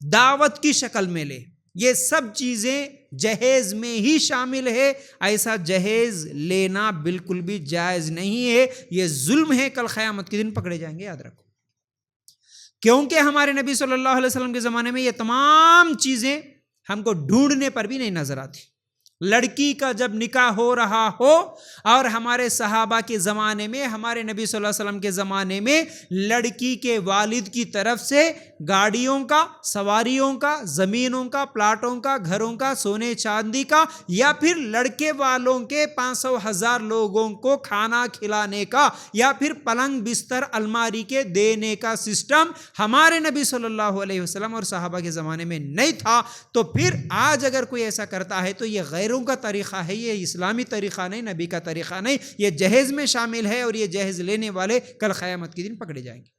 دعوت کی شکل میں لے، یہ سب چیزیں جہیز میں ہی شامل ہے۔ ایسا جہیز لینا بالکل بھی جائز نہیں ہے، یہ ظلم ہے، کل قیامت کے دن پکڑے جائیں گے، یاد رکھو۔ کیونکہ ہمارے نبی صلی اللہ علیہ وسلم کے زمانے میں یہ تمام چیزیں ہم کو ڈھونڈنے پر بھی نہیں نظر آتی۔ لڑکی کا جب نکاح ہو رہا ہو، اور ہمارے صحابہ کے زمانے میں، ہمارے نبی صلی اللہ علیہ وسلم کے زمانے میں لڑکی کے والد کی طرف سے گاڑیوں کا، سواریوں کا، زمینوں کا، پلاٹوں کا، گھروں کا، سونے چاندی کا، یا پھر لڑکے والوں کے 500,000 لوگوں کو کھانا کھلانے کا، یا پھر پلنگ بستر الماری کے دینے کا سسٹم ہمارے نبی صلی اللہ علیہ وسلم اور صحابہ کے زمانے میں نہیں تھا۔ تو پھر آج اگر کوئی ایسا کرتا ہے تو یہ غیروں کا طریقہ ہے، یہ اسلامی طریقہ نہیں، نبی کا طریقہ نہیں، یہ جہیز میں شامل ہے، اور یہ جہیز لینے والے کل قیامت کے دن پکڑے جائیں گے۔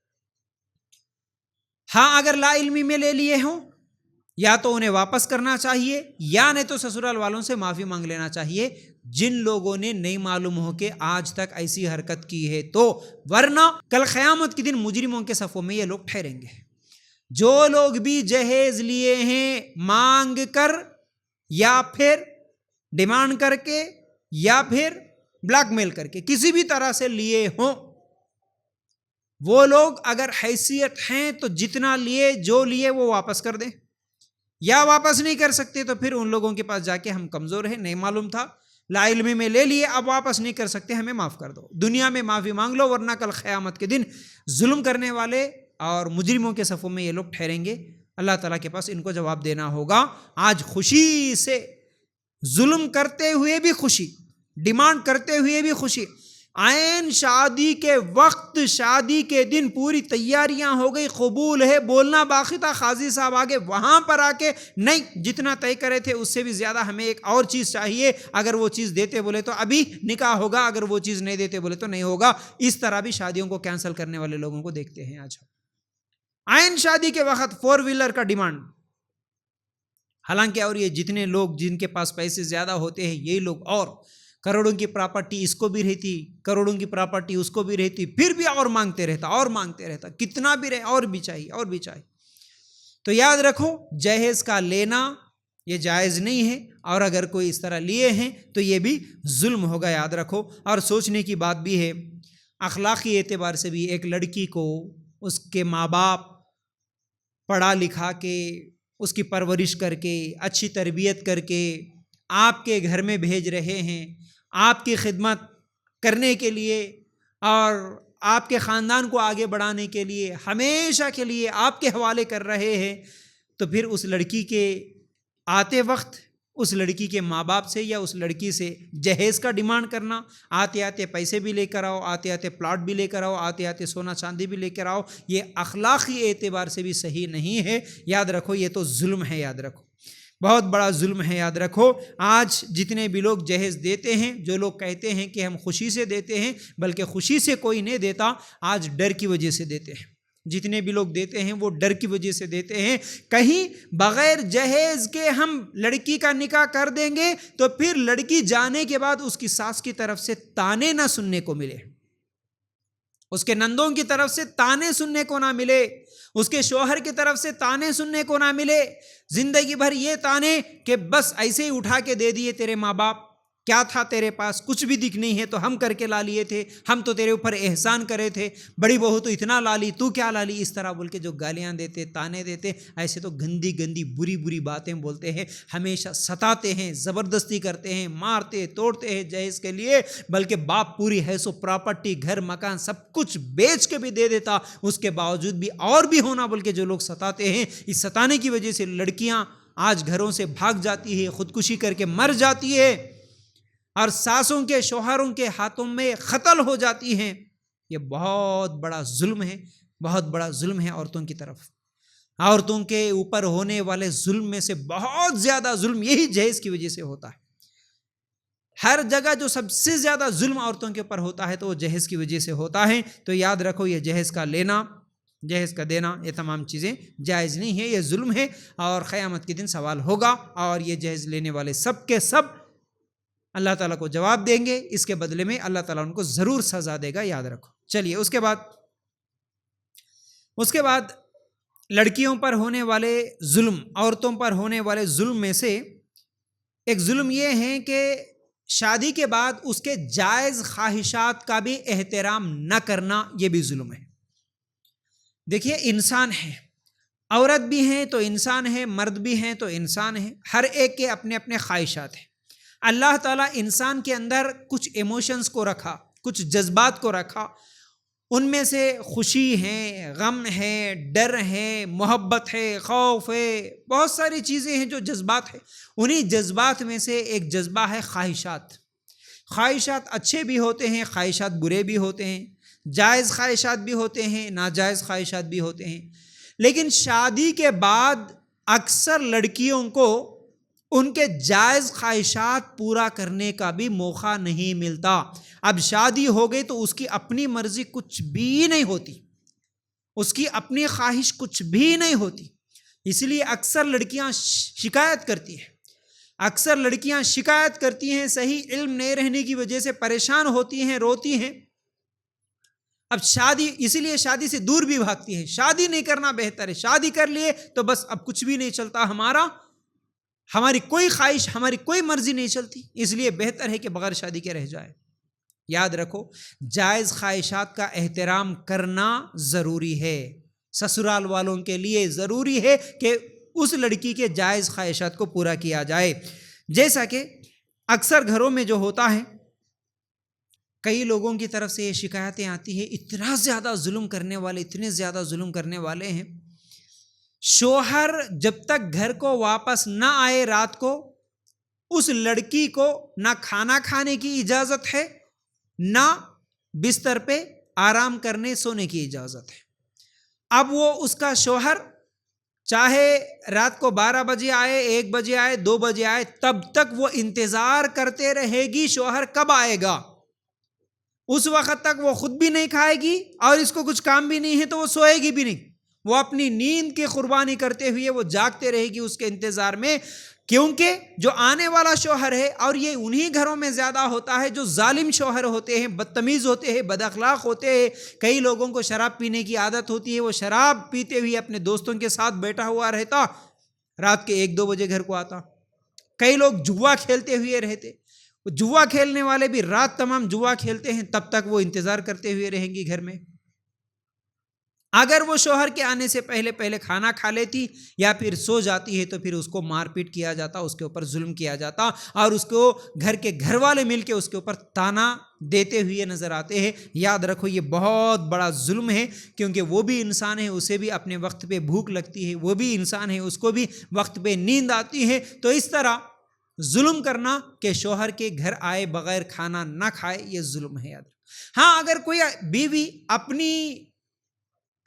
ہاں اگر لا علمی میں لے لیے ہوں، یا تو انہیں واپس کرنا چاہیے، یا نہیں تو سسرال والوں سے معافی مانگ لینا چاہیے، جن لوگوں نے نہیں معلوم ہو کہ آج تک ایسی حرکت کی ہے تو، ورنہ کل قیامت کے دن مجرموں کے صفوں میں یہ لوگ ٹھہریں گے۔ جو لوگ بھی جہیز لیے ہیں مانگ کر یا پھر ڈیمانڈ کر کے یا پھر بلیک میل کر کے کسی بھی طرح سے لیے ہوں. وہ لوگ اگر حیثیت ہیں تو جتنا لیے جو لیے وہ واپس کر دیں, یا واپس نہیں کر سکتے تو پھر ان لوگوں کے پاس جا کے ہم کمزور ہیں, نہیں معلوم تھا, لا علمی میں لے لیے, اب واپس نہیں کر سکتے, ہمیں معاف کر دو. دنیا میں معافی مانگ لو, ورنہ کل قیامت کے دن ظلم کرنے والے اور مجرموں کے صفوں میں یہ لوگ ٹھہریں گے. اللہ تعالیٰ کے پاس ان کو جواب دینا ہوگا. آج خوشی سے ظلم کرتے ہوئے بھی خوشی, ڈیمانڈ کرتے ہوئے بھی خوشی, عین شادی کے وقت, شادی کے دن پوری تیاریاں ہو گئی, قبول ہے, بولنا باقی تھا, قاضی صاحب آگے, وہاں پر آ کے نہیں, جتنا طے کرے تھے اس سے بھی زیادہ ہمیں ایک اور چیز چاہیے, اگر وہ چیز دیتے بولے تو ابھی نکاح ہوگا, اگر وہ چیز نہیں دیتے بولے تو نہیں ہوگا. اس طرح بھی شادیوں کو کینسل کرنے والے لوگوں کو دیکھتے ہیں آج. عین شادی کے وقت 4 ویلر کا ڈیمانڈ. حالانکہ اور یہ جتنے لوگ جن کے پاس پیسے زیادہ ہوتے ہیں یہ لوگ, اور کروڑوں کی پراپرٹی اس کو بھی رہتی, کروڑوں کی پراپرٹی اس کو بھی رہتی, پھر بھی اور مانگتے رہتا, اور مانگتے رہتا, کتنا بھی رہے, اور بھی چاہیے, اور بھی چاہیے. تو یاد رکھو جہیز کا لینا یہ جائز نہیں ہے, اور اگر کوئی اس طرح لیے ہیں تو یہ بھی ظلم ہوگا, یاد رکھو. اور سوچنے کی بات بھی ہے, اخلاقی اعتبار سے بھی ایک لڑکی کو اس کے ماں باپ پڑھا لکھا کے, اس کی پرورش کر کے, اچھی تربیت کر کے آپ کے گھر میں بھیج رہے ہیں, آپ کی خدمت کرنے کے لیے اور آپ کے خاندان کو آگے بڑھانے کے لیے, ہمیشہ کے لیے آپ کے حوالے کر رہے ہیں, تو پھر اس لڑکی کے آتے وقت اس لڑکی کے ماں باپ سے یا اس لڑکی سے جہیز کا ڈیمانڈ کرنا, آتے آتے پیسے بھی لے کر آؤ, آتے آتے پلاٹ بھی لے کر آؤ, آتے آتے سونا چاندی بھی لے کر آؤ, یہ اخلاقی اعتبار سے بھی صحیح نہیں ہے. یاد رکھو یہ تو ظلم ہے, یاد رکھو بہت بڑا ظلم ہے. یاد رکھو آج جتنے بھی لوگ جہیز دیتے ہیں, جو لوگ کہتے ہیں کہ ہم خوشی سے دیتے ہیں, بلکہ خوشی سے کوئی نہیں دیتا, آج ڈر کی وجہ سے دیتے ہیں. جتنے بھی لوگ دیتے ہیں وہ ڈر کی وجہ سے دیتے ہیں, کہیں بغیر جہیز کے ہم لڑکی کا نکاح کر دیں گے تو پھر لڑکی جانے کے بعد اس کی ساس کی طرف سے تانے نہ سننے کو ملے, اس کے نندوں کی طرف سے تانے سننے کو نہ ملے, اس کے شوہر کی طرف سے تانے سننے کو نہ ملے. زندگی بھر یہ تانے کہ بس ایسے ہی اٹھا کے دے دیے تیرے ماں باپ, کیا تھا تیرے پاس, کچھ بھی دکھ نہیں ہے تو ہم کر کے لا لیے تھے, ہم تو تیرے اوپر احسان کرے تھے, بڑی بہو تو اتنا لا لی, تو کیا لا لی, اس طرح بول کے جو گالیاں دیتے, تانے دیتے, ایسے تو گندی گندی بری بری باتیں بولتے ہیں, ہمیشہ ستاتے ہیں, زبردستی کرتے ہیں, مارتے توڑتے ہیں جہیز کے لیے. بلکہ باپ پوری حیث و پراپرٹی, گھر مکان سب کچھ بیچ کے بھی دے دیتا, اس کے باوجود بھی اور بھی ہونا بول کے جو لوگ ستاتے ہیں, اس ستانے کی وجہ سے لڑکیاں آج گھروں سے بھاگ جاتی ہے, خودکشی کر کے مر جاتی ہے, اور ساسوں کے شوہروں کے ہاتھوں میں قتل ہو جاتی ہیں. یہ بہت بڑا ظلم ہے, بہت بڑا ظلم ہے عورتوں کی طرف. عورتوں کے اوپر ہونے والے ظلم میں سے بہت زیادہ ظلم یہی جہیز کی وجہ سے ہوتا ہے. ہر جگہ جو سب سے زیادہ ظلم عورتوں کے اوپر ہوتا ہے تو وہ جہیز کی وجہ سے ہوتا ہے. تو یاد رکھو یہ جہیز کا لینا, جہیز کا دینا, یہ تمام چیزیں جائز نہیں ہے, یہ ظلم ہے, اور قیامت کے دن سوال ہوگا, اور یہ جہیز لینے والے سب کے سب اللہ تعالیٰ کو جواب دیں گے. اس کے بدلے میں اللہ تعالیٰ ان کو ضرور سزا دے گا, یاد رکھو. چلیے اس کے بعد لڑکیوں پر ہونے والے ظلم, عورتوں پر ہونے والے ظلم میں سے ایک ظلم یہ ہے کہ شادی کے بعد اس کے جائز خواہشات کا بھی احترام نہ کرنا, یہ بھی ظلم ہے. دیکھیے انسان ہے, عورت بھی ہیں تو انسان ہے, مرد بھی ہیں تو انسان ہے, ہر ایک کے اپنے اپنے خواہشات ہیں. اللہ تعالیٰ انسان کے اندر کچھ ایموشنز کو رکھا, کچھ جذبات کو رکھا, ان میں سے خوشی ہے, غم ہے, ڈر ہے, محبت ہے, خوف ہے, بہت ساری چیزیں ہیں جو جذبات ہیں. انہی جذبات میں سے ایک جذبہ ہے خواہشات. خواہشات اچھے بھی ہوتے ہیں, خواہشات برے بھی ہوتے ہیں, جائز خواہشات بھی ہوتے ہیں, ناجائز خواہشات بھی ہوتے ہیں. لیکن شادی کے بعد اکثر لڑکیوں کو ان کے جائز خواہشات پورا کرنے کا بھی موقع نہیں ملتا. اب شادی ہو گئی تو اس کی اپنی مرضی کچھ بھی نہیں ہوتی, اس کی اپنی خواہش کچھ بھی نہیں ہوتی. اس لیے اکثر لڑکیاں شکایت کرتی ہیں, اکثر لڑکیاں شکایت کرتی ہیں, صحیح علم نہیں رہنے کی وجہ سے پریشان ہوتی ہیں, روتی ہیں. اب شادی, اسی لیے شادی سے دور بھی بھاگتی ہے, شادی نہیں کرنا بہتر ہے, شادی کر لیے تو بس اب کچھ بھی نہیں چلتا ہمارا, ہماری کوئی خواہش، ہماری کوئی مرضی نہیں چلتی، اس لیے بہتر ہے کہ بغیر شادی کے رہ جائے۔ یاد رکھو، جائز خواہشات کا احترام کرنا ضروری ہے، سسرال والوں کے لیے ضروری ہے کہ اس لڑکی کے جائز خواہشات کو پورا کیا جائے۔ جیسا کہ اکثر گھروں میں جو ہوتا ہے، کئی لوگوں کی طرف سے یہ شکایتیں آتی ہیں، اتنا زیادہ ظلم کرنے والے، اتنے زیادہ ظلم کرنے والے ہیں، شوہر جب تک گھر کو واپس نہ آئے رات کو، اس لڑکی کو نہ کھانا کھانے کی اجازت ہے، نہ بستر پہ آرام کرنے سونے کی اجازت ہے۔ اب وہ اس کا شوہر چاہے رات کو 12 بجے آئے، 1 بجے آئے، 2 بجے آئے، تب تک وہ انتظار کرتے رہے گی شوہر کب آئے گا۔ اس وقت تک وہ خود بھی نہیں کھائے گی، اور اس کو کچھ کام بھی نہیں ہے تو وہ سوئے گی بھی نہیں، وہ اپنی نیند کی قربانی کرتے ہوئے وہ جاگتے رہے گی اس کے انتظار میں، کیونکہ جو آنے والا شوہر ہے، اور یہ انہی گھروں میں زیادہ ہوتا ہے جو ظالم شوہر ہوتے ہیں، بدتمیز ہوتے ہیں، بد اخلاق ہوتے ہیں۔ کئی لوگوں کو شراب پینے کی عادت ہوتی ہے، وہ شراب پیتے ہوئے اپنے دوستوں کے ساتھ بیٹھا ہوا رہتا، رات کے 1-2 بجے گھر کو آتا۔ کئی لوگ جوا کھیلتے ہوئے رہتے، جوا کھیلنے والے بھی رات تمام جوا کھیلتے ہیں، تب تک وہ انتظار کرتے ہوئے رہیں گی گھر میں۔ اگر وہ شوہر کے آنے سے پہلے کھانا کھا لیتی یا پھر سو جاتی ہے تو پھر اس کو مار پیٹ کیا جاتا، اس کے اوپر ظلم کیا جاتا، اور اس کو گھر کے گھر والے مل کے اس کے اوپر تانا دیتے ہوئے نظر آتے ہیں۔ یاد رکھو، یہ بہت بڑا ظلم ہے، کیونکہ وہ بھی انسان ہے، اسے بھی اپنے وقت پہ بھوک لگتی ہے، وہ بھی انسان ہے، اس کو بھی وقت پہ نیند آتی ہے۔ تو اس طرح ظلم کرنا کہ شوہر کے گھر آئے بغیر کھانا نہ کھائے، یہ ظلم ہے۔ یاد رکھو، ہاں، اگر کوئی بیوی اپنی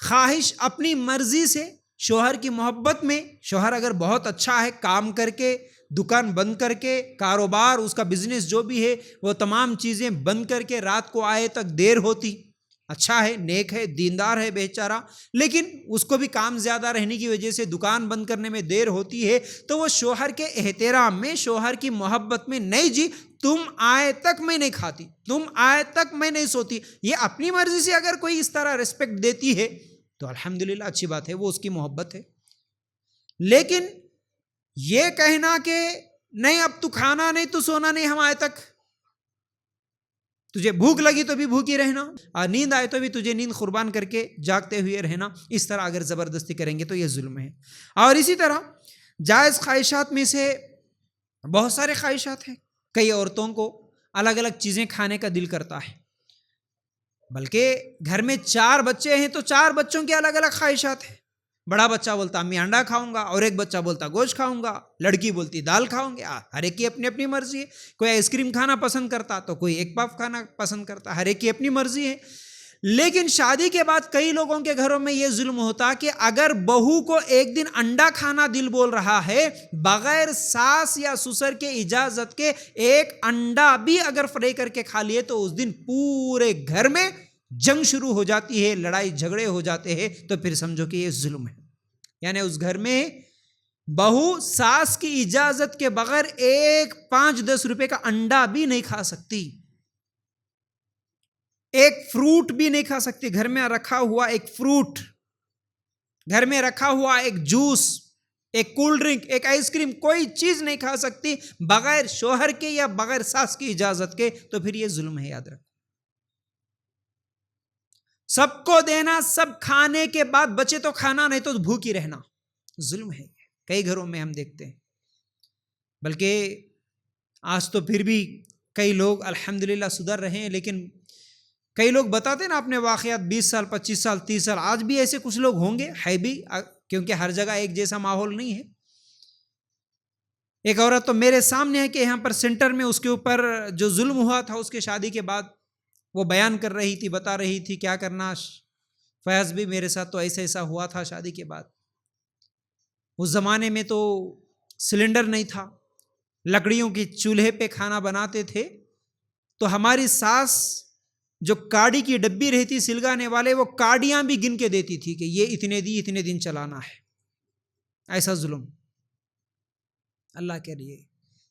خواہش، اپنی مرضی سے، شوہر کی محبت میں، شوہر اگر بہت اچھا ہے، کام کر کے، دکان بند کر کے، کاروبار، اس کا بزنس جو بھی ہے، وہ تمام چیزیں بند کر کے رات کو آئے تک دیر ہوتی، اچھا ہے، نیک ہے، دیندار ہے بیچارہ، لیکن اس کو بھی کام زیادہ رہنے کی وجہ سے دکان بند کرنے میں دیر ہوتی ہے، تو وہ شوہر کے احترام میں، شوہر کی محبت میں، نہیں جی تم آئے تک میں نہیں کھاتی، تم آئے تک میں نہیں سوتی، یہ اپنی مرضی سے اگر کوئی اس طرح ریسپیکٹ دیتی ہے تو الحمدللہ اچھی بات ہے، وہ اس کی محبت ہے۔ لیکن یہ کہنا کہ نہیں اب تو کھانا نہیں، تو سونا نہیں ہم آئے تک، تجھے بھوک لگی تو بھی بھوکی رہنا، اور نیند آئے تو بھی تجھے نیند قربان کر کے جاگتے ہوئے رہنا، اس طرح اگر زبردستی کریں گے تو یہ ظلم ہے۔ اور اسی طرح جائز خواہشات میں سے بہت سارے خواہشات ہیں، کئی عورتوں کو الگ الگ چیزیں کھانے کا دل کرتا ہے، بلکہ گھر میں 4 بچے ہیں تو 4 بچوں کے الگ الگ خواہشات ہیں۔ بڑا بچہ بولتا امی انڈا کھاؤں گا، اور ایک بچہ بولتا گوشت کھاؤں گا، لڑکی بولتی دال کھاؤں گے، ہر ایک کی اپنی اپنی مرضی ہے۔ کوئی آئس کریم کھانا پسند کرتا تو کوئی ایگ پف کھانا پسند کرتا، ہر ایک کی اپنی مرضی ہے۔ لیکن شادی کے بعد کئی لوگوں کے گھروں میں یہ ظلم ہوتا کہ اگر بہو کو ایک دن انڈا کھانا دل بول رہا ہے، بغیر ساس یا سسر کے اجازت کے ایک انڈا بھی اگر فرائی کر کے کھا لیے تو اس دن پورے گھر میں جنگ شروع ہو جاتی ہے، لڑائی جھگڑے ہو جاتے ہیں، تو پھر سمجھو کہ یہ ظلم ہے۔ یعنی اس گھر میں بہو ساس کی اجازت کے بغیر ایک 5-10 روپے کا انڈا بھی نہیں کھا سکتی، ایک فروٹ بھی نہیں کھا سکتی، گھر میں رکھا ہوا ایک فروٹ، گھر میں رکھا ہوا ایک جوس، ایک کول ڈرنک، ایک آئس کریم، کوئی چیز نہیں کھا سکتی بغیر شوہر کے یا بغیر ساس کی اجازت کے، تو پھر یہ ظلم ہے۔ یاد رکھو، سب کو دینا، سب کھانے کے بعد بچے تو کھانا، نہیں تو بھوکی رہنا، ظلم ہے۔ کئی گھروں میں ہم دیکھتے ہیں، بلکہ آج تو پھر بھی کئی لوگ الحمدللہ سدھر رہے ہیں، لیکن کئی لوگ بتاتے ہیں نا اپنے واقعات، 20 سال 25 سال 30 سال، آج بھی ایسے کچھ لوگ ہوں گے، ہے بھی، کیونکہ ہر جگہ ایک جیسا ماحول نہیں ہے۔ ایک عورت تو میرے سامنے ہے کہ یہاں پر سینٹر میں اس کے اوپر جو ظلم ہوا تھا اس کے شادی کے بعد، وہ بیان کر رہی تھی، بتا رہی تھی کیا کرنا، فیض بھی میرے ساتھ تو ایسا ہوا تھا شادی کے بعد۔ اس زمانے میں تو سلنڈر نہیں تھا، لکڑیوں کی چولہے پہ کھانا بناتے تھے، تو ہماری ساس جو کاڑی کی ڈبی رہتی سلگانے والے، وہ کاڑیاں بھی گن کے دیتی تھی کہ یہ اتنے دن چلانا ہے۔ ایسا ظلم اللہ کے لیے،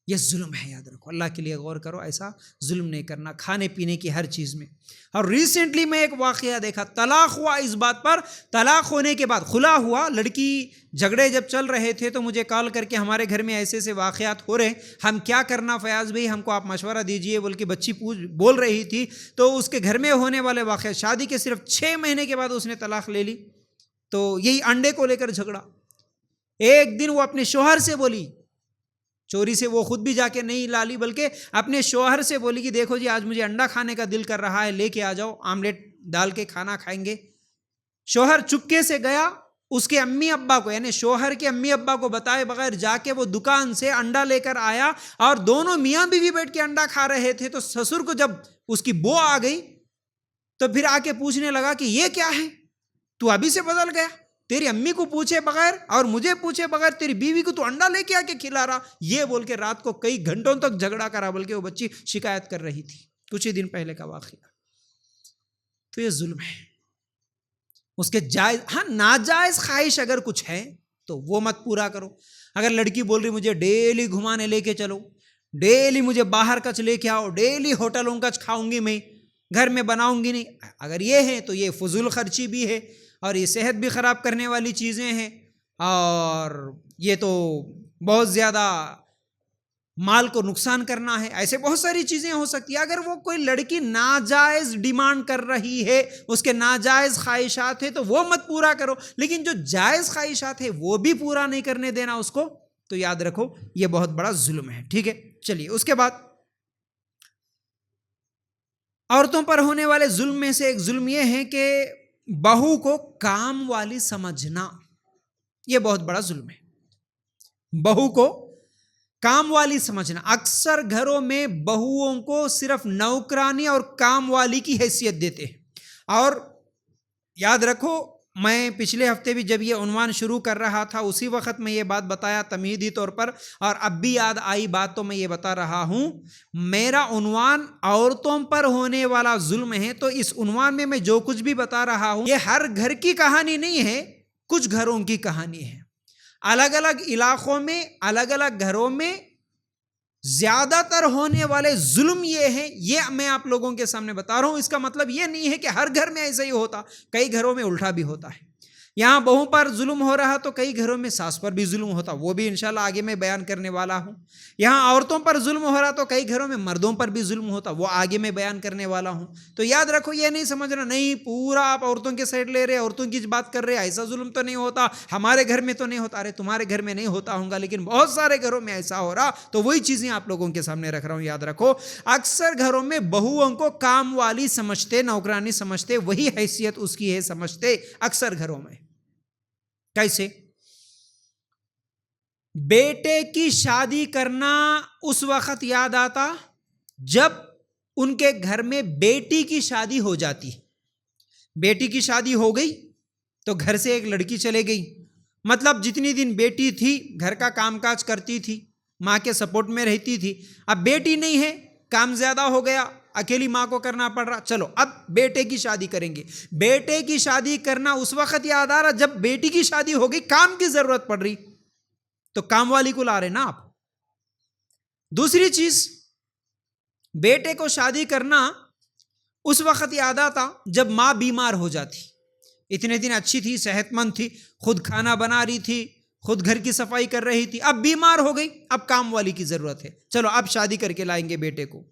یہ ظلم ہے، یاد رکھو، اللہ کے لیے غور کرو، ایسا ظلم نہیں کرنا کھانے پینے کی ہر چیز میں۔ اور ریسنٹلی میں ایک واقعہ دیکھا، طلاق ہوا اس بات پر، طلاق ہونے کے بعد خلا ہوا، لڑکی جھگڑے جب چل رہے تھے تو مجھے کال کر کے ہمارے گھر میں ایسے ایسے واقعات ہو رہے، ہم کیا کرنا فیاض بھائی، ہم کو آپ مشورہ دیجئے بول کے بچی بول رہی تھی۔ تو اس کے گھر میں ہونے والے واقعات، شادی کے صرف 6 مہینے کے بعد اس نے طلاق لے لی۔ تو یہی انڈے کو لے کر جھگڑا، ایک دن وہ اپنے شوہر سے بولی، چوری سے وہ خود بھی جا کے نہیں لالی بلکہ اپنے شوہر سے بولی کہ دیکھو جی آج مجھے انڈا کھانے کا دل کر رہا ہے، لے کے آ جاؤ، آملیٹ ڈال کے کھانا کھائیں گے۔ شوہر چپکے سے گیا، اس کے امی ابا کو، یعنی شوہر کے امی ابا کو بتائے بغیر جا کے وہ دکان سے انڈا لے کر آیا، اور دونوں میاں بیوی بیٹھ کے انڈا کھا رہے تھے۔ تو سسر کو جب اس کی بو آ گئی تو پھر آ کے پوچھنے لگا کہ یہ کیا ہے، تو ابھی سے بدل گیا، تیری امی کو پوچھے بغیر اور مجھے پوچھے بغیر تیری بیوی کو تو انڈا لے کے آ کے کھلا رہا، یہ بول کے رات کو کئی گھنٹوں تک جھگڑا کرا، بلکہ وہ بچی شکایت کر رہی تھی، کچھ ہی دن پہلے کا واقعہ۔ تو یہ ظلم ہے۔ اس کے جائز، ہاں ناجائز خواہش اگر کچھ ہے تو وہ مت پورا کرو۔ اگر لڑکی بول رہی مجھے ڈیلی گھمانے لے کے چلو، ڈیلی مجھے باہر کچھ لے کے آؤ، ڈیلی ہوٹلوں کا کھاؤں گی میں، گھر میں بناؤں گی نہیں، اگر یہ ہے تو یہ فضول خرچی بھی ہے، اور یہ صحت بھی خراب کرنے والی چیزیں ہیں، اور یہ تو بہت زیادہ مال کو نقصان کرنا ہے۔ ایسے بہت ساری چیزیں ہو سکتی ہیں۔ اگر وہ کوئی لڑکی ناجائز ڈیمانڈ کر رہی ہے، اس کے ناجائز خواہشات ہیں، تو وہ مت پورا کرو، لیکن جو جائز خواہشات ہیں وہ بھی پورا نہیں کرنے دینا اس کو، تو یاد رکھو یہ بہت بڑا ظلم ہے۔ ٹھیک ہے، چلیے اس کے بعد عورتوں پر ہونے والے ظلم میں سے ایک ظلم یہ ہے کہ بہو کو کام والی سمجھنا، یہ بہت بڑا ظلم ہے۔ بہو کو کام والی سمجھنا، اکثر گھروں میں بہوؤں کو صرف نوکرانی اور کام والی کی حیثیت دیتے ہیں۔ اور یاد رکھو، میں پچھلے ہفتے بھی جب یہ عنوان شروع کر رہا تھا اسی وقت میں یہ بات بتایا تمہیدی طور پر، اور اب بھی یاد آئی بات تو میں یہ بتا رہا ہوں، میرا عنوان عورتوں پر ہونے والا ظلم ہے۔ تو اس عنوان میں میں جو کچھ بھی بتا رہا ہوں یہ ہر گھر کی کہانی نہیں ہے، کچھ گھروں کی کہانی ہے۔ الگ الگ علاقوں میں، الگ الگ گھروں میں زیادہ تر ہونے والے ظلم یہ ہیں، یہ میں آپ لوگوں کے سامنے بتا رہا ہوں۔ اس کا مطلب یہ نہیں ہے کہ ہر گھر میں ایسا ہی ہوتا، کئی گھروں میں الٹا بھی ہوتا ہے۔ یہاں بہو پر ظلم ہو رہا تو کئی گھروں میں ساس پر بھی ظلم ہوتا، وہ بھی انشاءاللہ آگے میں بیان کرنے والا ہوں۔ یہاں عورتوں پر ظلم ہو رہا تو کئی گھروں میں مردوں پر بھی ظلم ہوتا، وہ آگے میں بیان کرنے والا ہوں۔ تو یاد رکھو، یہ نہیں سمجھنا نہیں پورا آپ عورتوں کے سائڈ لے رہے، عورتوں کی بات کر رہے، ایسا ظلم تو نہیں ہوتا، ہمارے گھر میں تو نہیں ہوتا۔ ارے تمہارے گھر میں نہیں ہوتا ہوگا، لیکن بہت سارے گھروں میں ایسا ہو رہا، تو وہی چیزیں آپ لوگوں کے سامنے رکھ رہا ہوں۔ یاد رکھو، اکثر گھروں میں بہوؤں کو کام والی سمجھتے، نوکرانی سمجھتے، وہی حیثیت اس کی ہے سمجھتے اکثر گھروں میں۔ کیسے؟ بیٹے کی شادی کرنا اس وقت یاد آتا جب ان کے گھر میں بیٹی کی شادی ہو جاتی۔ بیٹی کی شادی ہو گئی تو گھر سے ایک لڑکی چلے گئی، مطلب جتنی دن بیٹی تھی گھر کا کام کاج کرتی تھی، ماں کے سپورٹ میں رہتی تھی۔ اب بیٹی نہیں ہے، کام زیادہ ہو گیا، اکیلی ماں کو کرنا پڑ رہا، چلو اب بیٹے کی شادی کریں گے۔ بیٹے کی شادی کرنا اس وقت یاد آ رہا جب بیٹی کی شادی ہو گئی، کام کی ضرورت پڑ رہی، تو کام والی کو لا رہے نا آپ۔ دوسری چیز، بیٹے کو شادی کرنا اس وقت یاد آتا جب ماں بیمار ہو جاتی، اتنے دن اچھی تھی، صحت مند تھی، خود کھانا بنا رہی تھی، خود گھر کی صفائی کر رہی تھی، اب بیمار ہو گئی، اب کام والی کی ضرورت ہے، چلو اب شادی کر کے لائیں گے بیٹے کو۔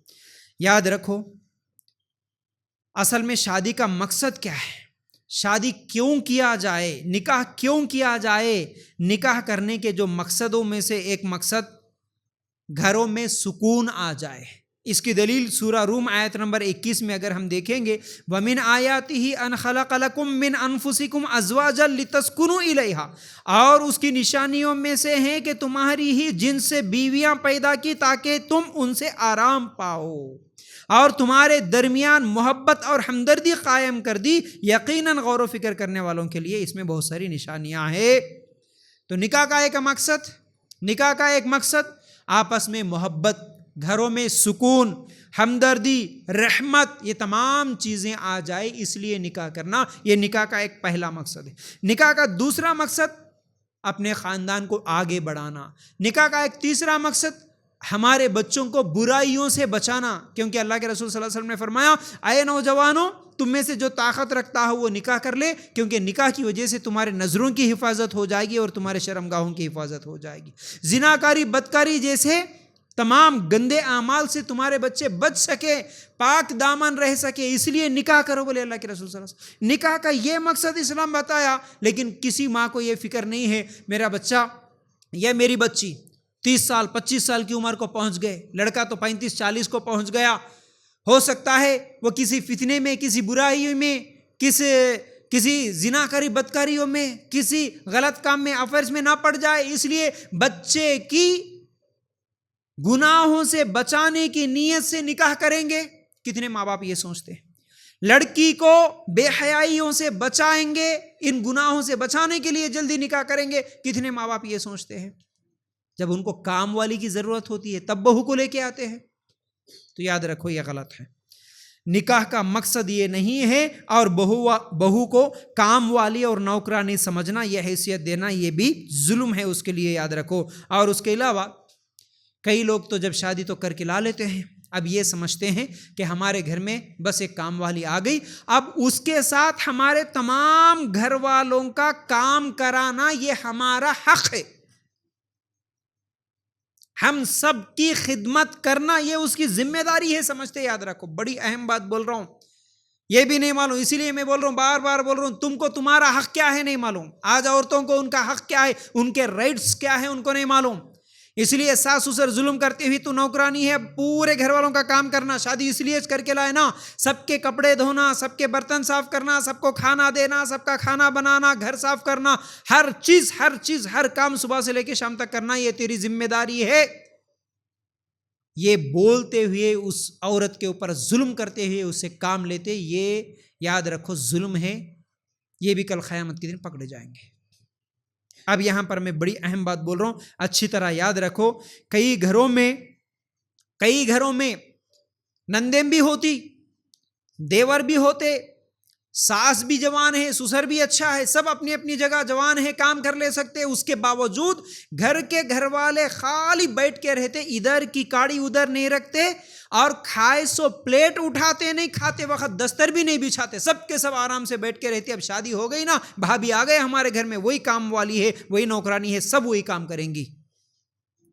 یاد رکھو، اصل میں شادی کا مقصد کیا ہے؟ شادی کیوں کیا جائے؟ نکاح کیوں کیا جائے؟ نکاح کرنے کے جو مقصدوں میں سے ایک مقصد گھروں میں سکون آ جائے۔ اس کی دلیل سورہ روم آیت نمبر 21 میں اگر ہم دیکھیں گے، وَمِنْ آيَاتِهِ أَنْ خَلَقَ لَكُم مِّنْ أَنفُسِكُمْ أَزْوَاجًا لِتَسْكُنُوا إِلَيْهَا، اور اس کی نشانیوں میں سے ہیں کہ تمہاری ہی جن سے بیویاں پیدا کی تاکہ تم ان سے آرام پاؤ، اور تمہارے درمیان محبت اور ہمدردی قائم کر دی۔ یقیناً غور و فکر کرنے والوں کے لیے اس میں بہت ساری نشانیاں ہیں۔ تو نکاح کا ایک مقصد آپس میں محبت، گھروں میں سکون، ہمدردی، رحمت، یہ تمام چیزیں آ جائے، اس لیے نکاح کرنا، یہ نکاح کا ایک پہلا مقصد ہے۔ نکاح کا دوسرا مقصد اپنے خاندان کو آگے بڑھانا۔ نکاح کا ایک تیسرا مقصد ہمارے بچوں کو برائیوں سے بچانا، کیونکہ اللہ کے رسول صلی اللہ علیہ وسلم نے فرمایا اے نوجوانوں تم میں سے جو طاقت رکھتا ہے وہ نکاح کر لے، کیونکہ نکاح کی وجہ سے تمہارے نظروں کی حفاظت ہو جائے گی اور تمہارے شرمگاہوں کی حفاظت ہو جائے گی، زناکاری بدکاری جیسے تمام گندے اعمال سے تمہارے بچے بچ سکے، پاک دامن رہ سکے، اس لیے نکاح کرو بولے اللہ کے رسول صلی اللہ علیہ وسلم۔ نکاح کا یہ مقصد اسلام بتایا، لیکن کسی ماں کو یہ فکر نہیں ہے میرا بچہ یا میری بچی 30 سال 25 سال کی عمر کو پہنچ گئے، لڑکا تو 35 40 کو پہنچ گیا، ہو سکتا ہے وہ کسی فتنے میں، کسی برائی میں، کسی زناکاری بدکاریوں میں، کسی غلط کام میں، افیئرز میں نہ پڑ جائے، اس لیے بچے کی گناہوں سے بچانے کی نیت سے نکاح کریں گے۔ کتنے ماں باپ یہ سوچتے ہیں لڑکی کو بے حیائیوں سے بچائیں گے، ان گناہوں سے بچانے کے لیے جلدی نکاح کریں گے، کتنے ماں باپ یہ سوچتے ہیں؟ جب ان کو کام والی کی ضرورت ہوتی ہے تب بہو کو لے کے آتے ہیں، تو یاد رکھو یہ غلط ہے۔ نکاح کا مقصد یہ نہیں ہے، اور بہو کو کام والی اور نوکرانی سمجھنا، یہ حیثیت دینا، یہ بھی ظلم ہے، اس کے لیے یاد رکھو۔ اور اس کے علاوہ کئی لوگ تو جب شادی تو کر کے لا لیتے ہیں، اب یہ سمجھتے ہیں کہ ہمارے گھر میں بس ایک کام والی آ گئی، اب اس کے ساتھ ہمارے تمام گھر والوں کا کام کرانا یہ ہمارا حق ہے، ہم سب کی خدمت کرنا یہ اس کی ذمہ داری ہے سمجھتے۔ یاد رکھو بڑی اہم بات بول رہا ہوں، یہ بھی نہیں معلوم، اسی لیے میں بول رہا ہوں، بار بار بول رہا ہوں، تم کو تمہارا حق کیا ہے نہیں معلوم، آج عورتوں کو ان کا حق کیا ہے، ان کے رائٹس کیا ہے ان کو نہیں معلوم، اس لیے ساس سسر ظلم کرتے ہوئی تو نوکرانی ہے، پورے گھر والوں کا کام کرنا، شادی اس لیے کر کے لائے نا، سب کے کپڑے دھونا، سب کے برتن صاف کرنا، سب کو کھانا دینا، سب کا کھانا بنانا، گھر صاف کرنا، ہر چیز ہر کام صبح سے لے کے شام تک کرنا، یہ تیری ذمہ داری ہے۔ یہ بولتے ہوئے اس عورت کے اوپر ظلم کرتے ہوئے اس سے کام لیتے، یہ یاد رکھو ظلم ہے، یہ بھی کل قیامت کے دن پکڑے جائیں گے۔ اب یہاں پر میں بڑی اہم بات بول رہا ہوں، اچھی طرح یاد رکھو، کئی گھروں میں نندیں بھی ہوتی، دیور بھی ہوتے، ساس بھی جوان ہے، سسر بھی اچھا ہے، سب اپنی اپنی جگہ جوان ہے، کام کر لے سکتے، اس کے باوجود گھر کے گھر والے خالی بیٹھ کے رہتے، ادھر کی کاڑی ادھر نہیں رکھتے، اور کھائے سو پلیٹ اٹھاتے نہیں، کھاتے وقت دستر بھی نہیں بچھاتے، سب کے سب آرام سے بیٹھ کے رہتے۔ اب شادی ہو گئی نا، بھابھی آ گئے ہمارے گھر میں، وہی کام والی ہے، وہی نوکرانی ہے، سب وہی کام کریں گی،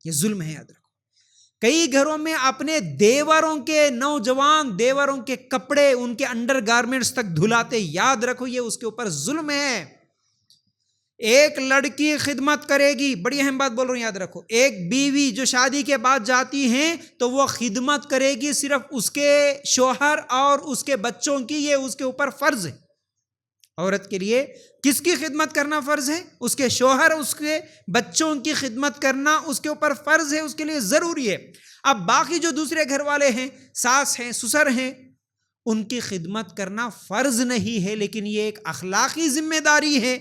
یہ ظلم ہے، یاد رکھو۔ کئی گھروں میں اپنے دیوروں کے، نوجوان دیوروں کے کپڑے ان کے انڈر گارمنٹس تک دھلاتے، یاد رکھو یہ اس کے اوپر ظلم ہے۔ ایک لڑکی خدمت کرے گی، بڑی اہم بات بول رہا ہوں یاد رکھو، ایک بیوی جو شادی کے بعد جاتی ہیں تو وہ خدمت کرے گی صرف اس کے شوہر اور اس کے بچوں کی، یہ اس کے اوپر فرض ہے۔ عورت کے لیے کس کی خدمت کرنا فرض ہے؟ اس کے شوہر، اس کے بچوں کی خدمت کرنا اس کے اوپر فرض ہے، اس کے لیے ضروری ہے۔ اب باقی جو دوسرے گھر والے ہیں، ساس ہیں، سسر ہیں، ان کی خدمت کرنا فرض نہیں ہے، لیکن یہ ایک اخلاقی ذمہ داری ہے۔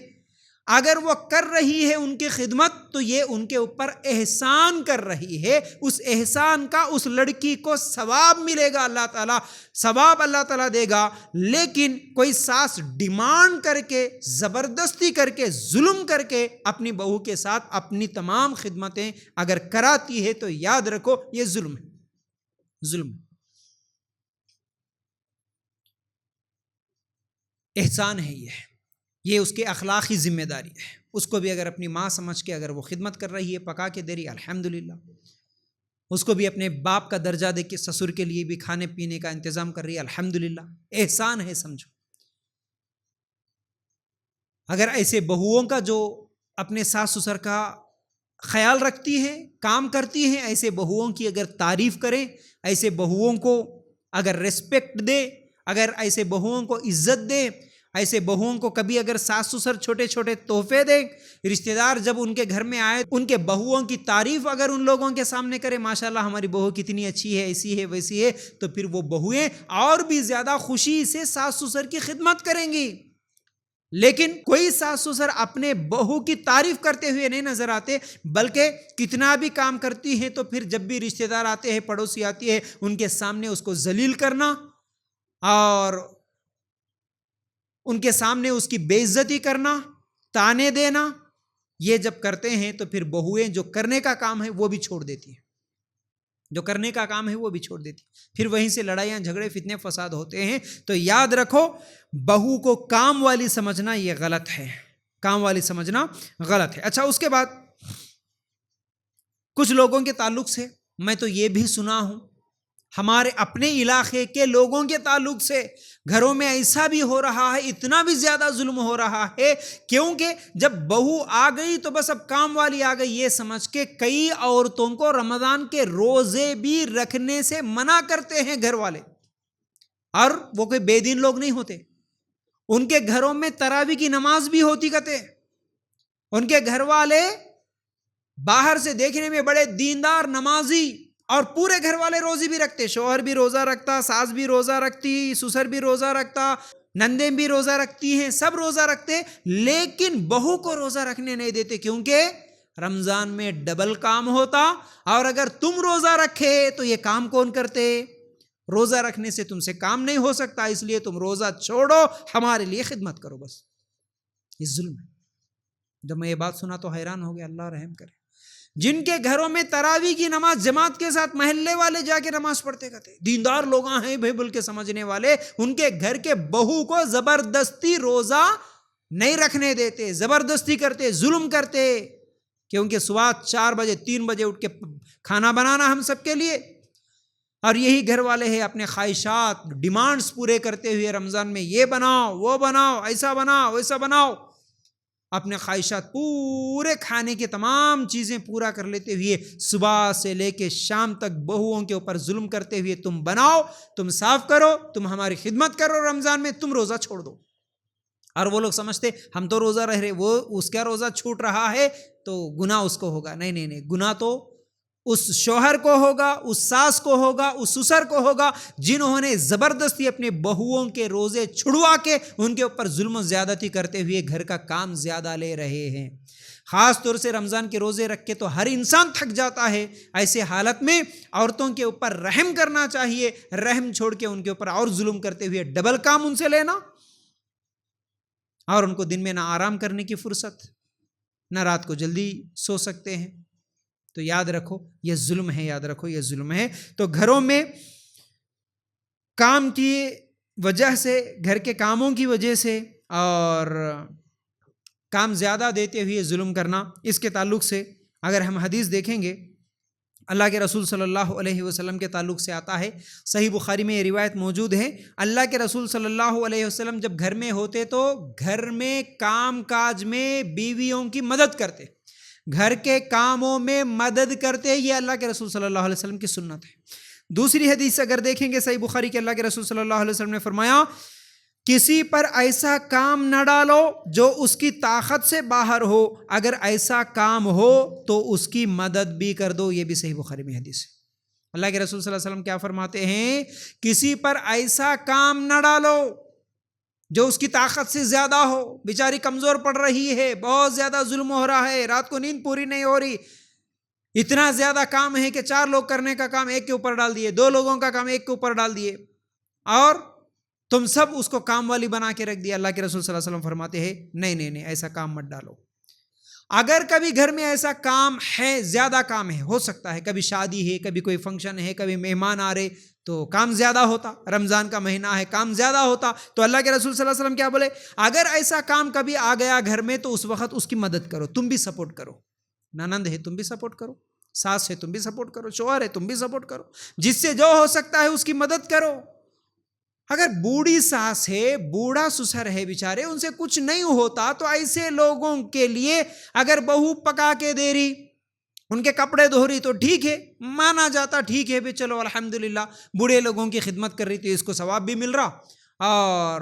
اگر وہ کر رہی ہے ان کی خدمت تو یہ ان کے اوپر احسان کر رہی ہے، اس احسان کا اس لڑکی کو ثواب ملے گا، اللہ تعالیٰ ثواب اللہ تعالیٰ دے گا۔ لیکن کوئی ساس ڈیمانڈ کر کے، زبردستی کر کے، ظلم کر کے اپنی بہو کے ساتھ اپنی تمام خدمتیں اگر کراتی ہے تو یاد رکھو یہ ظلم ہے، ظلم۔ احسان ہے یہ اس کے اخلاقی ذمہ داری ہے، اس کو بھی اگر اپنی ماں سمجھ کے اگر وہ خدمت کر رہی ہے، پکا کے دے رہی ہے، الحمدللہ۔ اس کو بھی اپنے باپ کا درجہ دے کے سسر کے لیے بھی کھانے پینے کا انتظام کر رہی ہے، الحمدللہ، احسان ہے سمجھو۔ اگر ایسے بہوؤں کا جو اپنے ساس سسر کا خیال رکھتی ہیں، کام کرتی ہیں، ایسے بہوؤں کی اگر تعریف کریں، ایسے بہوؤں کو اگر ریسپیکٹ دے، اگر ایسے بہوؤں کو عزت دے، ایسے بہوؤں کو کبھی اگر ساس سسر چھوٹے چھوٹے تحفے دے، رشتہ دار جب ان کے گھر میں آئے ان کے بہوؤں کی تعریف اگر ان لوگوں کے سامنے کرے، ماشاءاللہ ہماری بہو کتنی اچھی ہے، ایسی ہے ویسی ہے، تو پھر وہ بہویں اور بھی زیادہ خوشی سے ساس سسر کی خدمت کریں گی۔ لیکن کوئی ساس سسر اپنے بہو کی تعریف کرتے ہوئے نہیں نظر آتے، بلکہ کتنا بھی کام کرتی ہیں تو پھر جب بھی رشتہ دار آتے ہیں، پڑوسی آتی ہے، ان کے سامنے اس کو ذلیل کرنا اور ان کے سامنے اس کی بے عزتی کرنا، تانے دینا، یہ جب کرتے ہیں تو پھر بہویں جو کرنے کا کام ہے وہ بھی چھوڑ دیتی ہیں۔ جو کرنے کا کام ہے وہ بھی چھوڑ دیتی، پھر وہیں سے لڑائیاں جھگڑے فتنے فساد ہوتے ہیں۔ تو یاد رکھو بہو کو کام والی سمجھنا یہ غلط ہے، کام والی سمجھنا غلط ہے۔ اچھا اس کے بعد کچھ لوگوں کے تعلق سے میں تو یہ بھی سنا ہوں، ہمارے اپنے علاقے کے لوگوں کے تعلق سے گھروں میں ایسا بھی ہو رہا ہے، اتنا بھی زیادہ ظلم ہو رہا ہے، کیونکہ جب بہو آ گئی تو بس اب کام والی آ گئی یہ سمجھ کے کئی عورتوں کو رمضان کے روزے بھی رکھنے سے منع کرتے ہیں گھر والے، اور وہ کوئی بے دین لوگ نہیں ہوتے، ان کے گھروں میں تراویح کی نماز بھی ہوتی کہتے، ان کے گھر والے باہر سے دیکھنے میں بڑے دیندار نمازی، اور پورے گھر والے روزے بھی رکھتے، شوہر بھی روزہ رکھتا، ساس بھی روزہ رکھتی، سسر بھی روزہ رکھتا، نندیں بھی روزہ رکھتی ہیں، سب روزہ رکھتے، لیکن بہو کو روزہ رکھنے نہیں دیتے، کیونکہ رمضان میں ڈبل کام ہوتا، اور اگر تم روزہ رکھے تو یہ کام کون کرتے؟ روزہ رکھنے سے تم سے کام نہیں ہو سکتا، اس لیے تم روزہ چھوڑو، ہمارے لیے خدمت کرو، بس یہ ظلم ہے۔ جب میں یہ بات سنا تو حیران ہو گیا، اللہ رحم کرے۔ جن کے گھروں میں تراویح کی نماز جماعت کے ساتھ محلے والے جا کے نماز پڑھتے کہتے، دیندار لوگ ہیں بھائی بول کے سمجھنے والے، ان کے گھر کے بہو کو زبردستی روزہ نہیں رکھنے دیتے، زبردستی کرتے، ظلم کرتے، کیونکہ صبح 4 بجے 3 بجے اٹھ کے کھانا بنانا ہم سب کے لیے، اور یہی گھر والے ہیں اپنے خواہشات ڈیمانڈز پورے کرتے ہوئے رمضان میں یہ بناؤ وہ بناؤ ایسا بناؤ ویسا بناؤ، اپنے خواہشات پورے کھانے کے تمام چیزیں پورا کر لیتے ہوئے صبح سے لے کے شام تک بہوؤں کے اوپر ظلم کرتے ہوئے تم بناؤ، تم صاف کرو، تم ہماری خدمت کرو رمضان میں، تم روزہ چھوڑ دو۔ اور وہ لوگ سمجھتے ہم تو روزہ رہ رہے، وہ اس کا روزہ چھوٹ رہا ہے تو گناہ اس کو ہوگا، نہیں نہیں نہیں، گناہ تو اس شوہر کو ہوگا، اس ساس کو ہوگا، اس سسر کو ہوگا، جنہوں نے زبردستی اپنے بہوؤں کے روزے چھڑوا کے ان کے اوپر ظلم و زیادتی کرتے ہوئے گھر کا کام زیادہ لے رہے ہیں۔ خاص طور سے رمضان کے روزے رکھ کے تو ہر انسان تھک جاتا ہے، ایسے حالت میں عورتوں کے اوپر رحم کرنا چاہیے، رحم چھوڑ کے ان کے اوپر اور ظلم کرتے ہوئے ڈبل کام ان سے لینا، اور ان کو دن میں نہ آرام کرنے کی فرصت، نہ رات کو جلدی سو سکتے ہیں۔ تو یاد رکھو یہ ظلم ہے، یاد رکھو یہ ظلم ہے۔ تو گھروں میں کام کی وجہ سے، گھر کے کاموں کی وجہ سے اور کام زیادہ دیتے ہوئے ظلم کرنا، اس کے تعلق سے اگر ہم حدیث دیکھیں گے اللہ کے رسول صلی اللہ علیہ وسلم کے تعلق سے آتا ہے، صحیح بخاری میں یہ روایت موجود ہے، اللہ کے رسول صلی اللہ علیہ وسلم جب گھر میں ہوتے تو گھر میں کام کاج میں بیویوں کی مدد کرتے، گھر کے کاموں میں مدد کرتے، یہ اللہ کے رسول صلی اللہ علیہ وسلم کی سنت ہے۔ دوسری حدیث اگر دیکھیں گے صحیح بخاری کے، اللہ کے رسول صلی اللہ علیہ وسلم نے فرمایا کسی پر ایسا کام نہ ڈالو جو اس کی طاقت سے باہر ہو، اگر ایسا کام ہو تو اس کی مدد بھی کر دو، یہ بھی صحیح بخاری میں حدیث ہے۔ اللہ کے رسول صلی اللہ علیہ وسلم کیا فرماتے ہیں؟ کسی پر ایسا کام نہ ڈالو جو اس کی طاقت سے زیادہ ہو، بیچاری کمزور پڑ رہی ہے، بہت زیادہ ظلم ہو رہا ہے، رات کو نیند پوری نہیں ہو رہی، اتنا زیادہ کام ہے کہ 4 لوگ کرنے کا کام ایک کے اوپر ڈال دیے، 2 لوگوں کا کام ایک کے اوپر ڈال دیے، اور تم سب اس کو کام والی بنا کے رکھ دیا۔ اللہ کے رسول صلی اللہ علیہ وسلم فرماتے ہیں نہیں نہیں نہیں، ایسا کام مت ڈالو۔ اگر کبھی گھر میں ایسا کام ہے، زیادہ کام ہے، ہو سکتا ہے کبھی شادی ہے، کبھی کوئی فنکشن ہے، کبھی مہمان آ رہے تو کام زیادہ ہوتا، رمضان کا مہینہ ہے کام زیادہ ہوتا، تو اللہ کے رسول صلی اللہ علیہ وسلم کیا بولے؟ اگر ایسا کام کبھی آ گیا گھر میں تو اس وقت اس کی مدد کرو، تم بھی سپورٹ کرو، ننند ہے تم بھی سپورٹ کرو، ساس ہے تم بھی سپورٹ کرو، شوہر ہے تم بھی سپورٹ کرو، جس سے جو ہو سکتا ہے اس کی مدد کرو۔ اگر بوڑھی ساس ہے، بوڑھا سسر ہے بیچارے، ان سے کچھ نہیں ہوتا، تو ایسے لوگوں کے لیے اگر بہو پکا کے دے رہی، ان کے کپڑے دھو رہی تو ٹھیک ہے، مانا جاتا، ٹھیک ہے بھی، چلو الحمدللہ بوڑھے لوگوں کی خدمت کر رہی تھی، اس کو ثواب بھی مل رہا اور